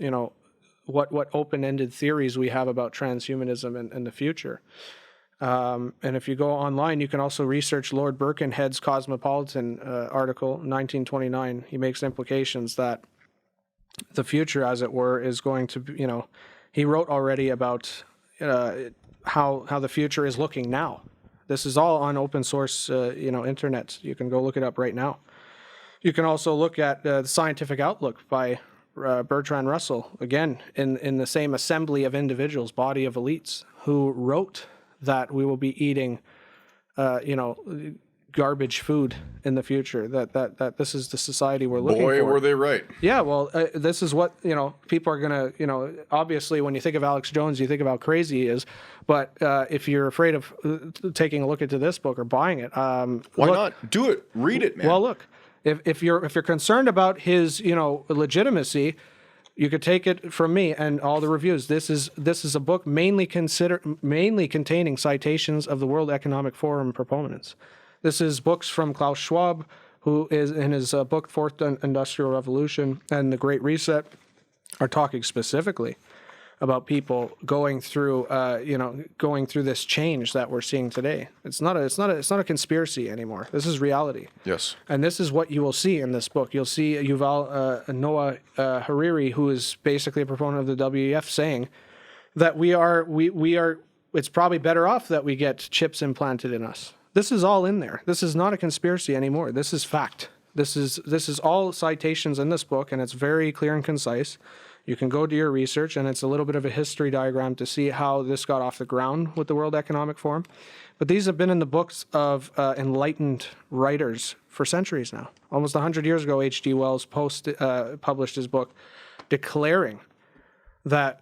Speaker 2: what open-ended theories we have about transhumanism and the future. And if you go online, you can also research Lord Birkenhead's Cosmopolitan article, 1929. He makes implications that the future, as it were, is going to be, he wrote already about how the future is looking now. This is all on open source, internet. You can go look it up right now. You can also look at the Scientific Outlook by Bertrand Russell, again, in the same assembly of individuals, body of elites, who wrote that we will be eating, garbage food in the future, that this is the society we're looking for.
Speaker 3: Boy, were they right.
Speaker 2: Yeah, well, this is what, people are going to, obviously when you think of Alex Jones, you think of how crazy he is. But if you're afraid of taking a look into this book or buying it,
Speaker 3: why not? Do it. Read it, man.
Speaker 2: Well, look, if you're concerned about his, legitimacy, you could take it from me and all the reviews. This is a book mainly containing citations of the World Economic Forum proponents. This is books from Klaus Schwab, who is in his book Fourth Industrial Revolution and the Great Reset, are talking specifically about people going through this change that we're seeing today. It's not a conspiracy anymore. This is reality.
Speaker 3: Yes. And
Speaker 2: this is what you will see in this book. You'll see Yuval Noah Harari, who is basically a proponent of the WEF, saying that we are. It's probably better off that we get chips implanted in us. This is all in there. This is not a conspiracy anymore. This is fact. This is all citations in this book, and it's very clear and concise. You can go do your research, and it's a little bit of a history diagram to see how this got off the ground with the World Economic Forum. But these have been in the books of enlightened writers for centuries now. Almost 100 years ago, H.G. Wells published his book declaring that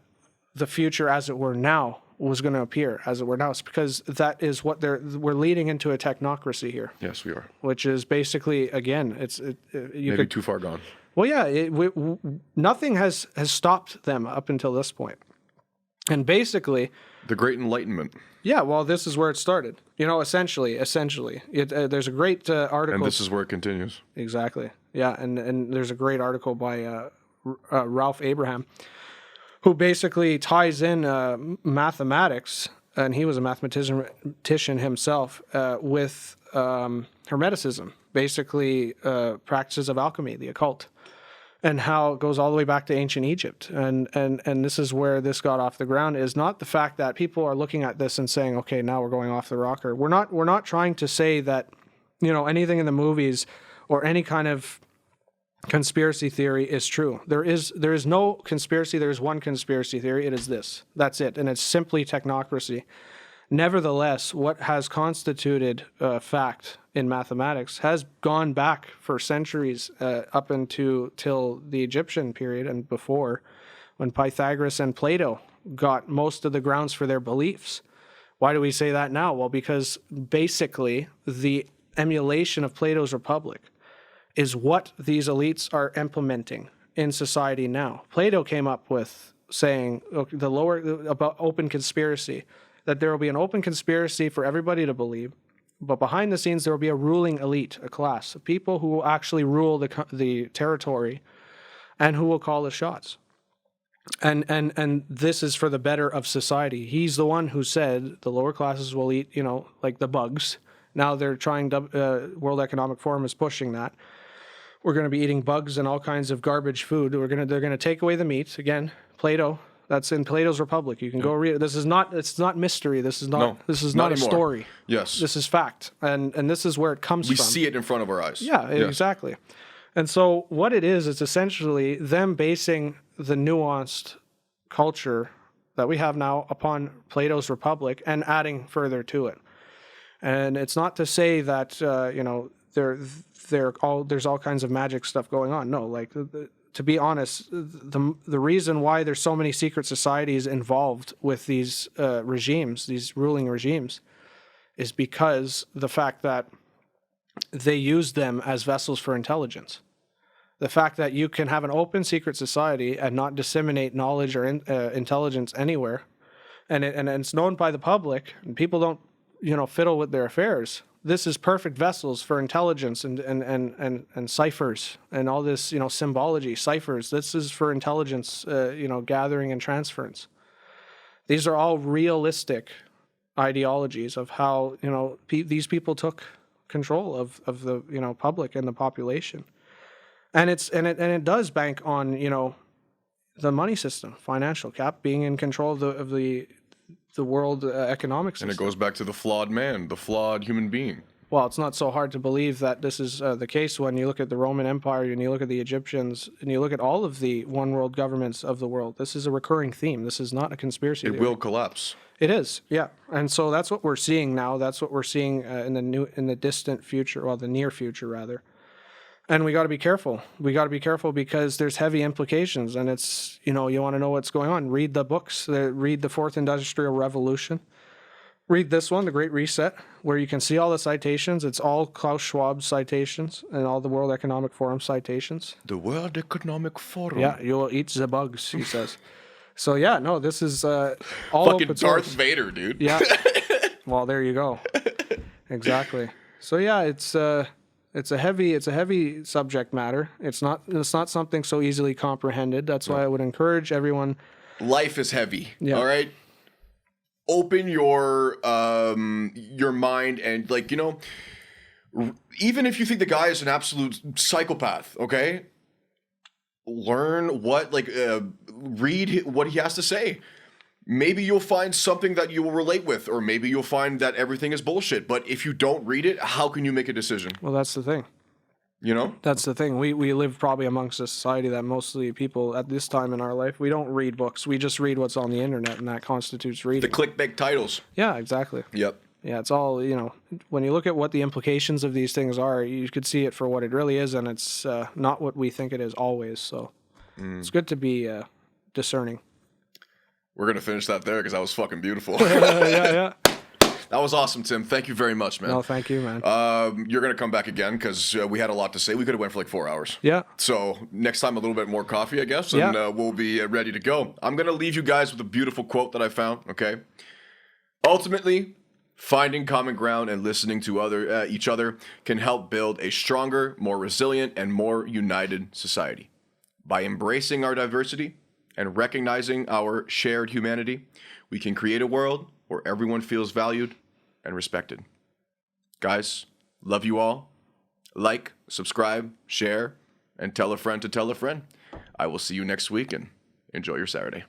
Speaker 2: the future, as it were now, was going to appear as it were now. It's because that is what we're leading into a technocracy here.
Speaker 3: Yes, we are.
Speaker 2: Which is basically, again,
Speaker 3: Maybe too far gone.
Speaker 2: Well, yeah, nothing has stopped them up until this point. And basically...
Speaker 3: The Great Enlightenment.
Speaker 2: Yeah, well, this is where it started. Essentially. There's a great article...
Speaker 3: And this is where it continues.
Speaker 2: Exactly. Yeah, and there's a great article by Ralph Abraham, who basically ties in mathematics, and he was a mathematician himself, with Hermeticism, basically practices of alchemy, the occult, and how it goes all the way back to ancient Egypt. And this is where this got off the ground, is not the fact that people are looking at this and saying, okay, now we're going off the rocker. We're not trying to say that, anything in the movies or any kind of conspiracy theory is true. There is no conspiracy. There is one conspiracy theory. It is this. That's it. And it's simply technocracy. Nevertheless, what has constituted fact in mathematics has gone back for centuries up till the Egyptian period and before, when Pythagoras and Plato got most of the grounds for their beliefs. Why do we say that now? Well, because basically the emulation of Plato's Republic is what these elites are implementing in society now. Plato came up with saying about open conspiracy, that there will be an open conspiracy for everybody to believe, but behind the scenes there will be a ruling elite, a class of people who will actually rule the territory and who will call the shots. And this is for the better of society. He's the one who said the lower classes will eat, like the bugs. Now they're trying to, World Economic Forum is pushing that. We're going to be eating bugs and all kinds of garbage food. They're going to take away the meat. Again, Plato. That's in Plato's Republic. You can go read it. It's not mystery. This is not a story.
Speaker 3: Yes.
Speaker 2: This is fact. And this is where it comes from.
Speaker 3: We see it in front of our eyes.
Speaker 2: Yeah, exactly. And so what it is, it's essentially them basing the nuanced culture that we have now upon Plato's Republic and adding further to it. And it's not to say that there's all kinds of magic stuff going on. No, like to be honest, the reason why there's so many secret societies involved with these regimes, these ruling regimes, is because the fact that they use them as vessels for intelligence. The fact that you can have an open secret society and not disseminate knowledge or intelligence anywhere, and it's known by the public, and people don't fiddle with their affairs. This is perfect vessels for intelligence and ciphers and all this, symbology, ciphers. This is for intelligence, gathering and transference. These are all realistic ideologies of how, these people took control of the, public and the population. And it does bank on, the money system, financial cap being in control of the world economic system.
Speaker 3: And it goes back to the flawed man, the flawed human being. Well,
Speaker 2: it's not so hard to believe that this is the case when you look at the Roman Empire and you look at the Egyptians and you look at all of the one world governments of the world. This is a recurring theme. This is not a conspiracy theory.
Speaker 3: It will collapse.
Speaker 2: It is, yeah. And so that's what we're seeing now. That's what we're seeing in the distant future, well, the near future rather. And we got to be careful. We got to be careful because there's heavy implications, and it's, you want to know what's going on. Read the books. Read the Fourth Industrial Revolution. Read this one, The Great Reset, where you can see all the citations. It's all Klaus Schwab citations and all the World Economic Forum citations.
Speaker 3: The World Economic Forum.
Speaker 2: Yeah, you will eat the bugs, he says. So yeah, no, this is all
Speaker 3: fucking Darth Vader, dude.
Speaker 2: Yeah. Well, there you go. Exactly. So yeah, it's a heavy subject matter. It's not something so easily comprehended. That's why I would encourage everyone.
Speaker 3: Life is heavy. Yeah. All right. Open your mind and even if you think the guy is an absolute psychopath, okay, learn read what he has to say. Maybe you'll find something that you will relate with, or maybe you'll find that everything is bullshit. But if you don't read it, how can you make a decision?
Speaker 2: Well, that's the thing. That's the thing. We live probably amongst a society that mostly people at this time in our life, we don't read books. We just read what's on the internet, and that constitutes reading.
Speaker 3: The clickbait titles.
Speaker 2: Yeah, exactly.
Speaker 3: Yep.
Speaker 2: Yeah, it's all, when you look at what the implications of these things are, you could see it for what it really is, and it's not what we think it is always. So it's good to be discerning.
Speaker 3: We're going to finish that there because that was fucking beautiful.
Speaker 2: Yeah.
Speaker 3: That was awesome, Tim. Thank you very much, man.
Speaker 2: No, thank you, man.
Speaker 3: You're going to come back again because we had a lot to say. We could have went for like 4 hours.
Speaker 2: Yeah.
Speaker 3: So next time, a little bit more coffee, I guess, and we'll be ready to go. I'm going to leave you guys with a beautiful quote that I found, okay? Ultimately, finding common ground and listening to each other can help build a stronger, more resilient, and more united society. By embracing our diversity and recognizing our shared humanity, we can create a world where everyone feels valued and respected. Guys, love you all. Like, subscribe, share, and tell a friend to tell a friend. I will see you next week, and enjoy your Saturday.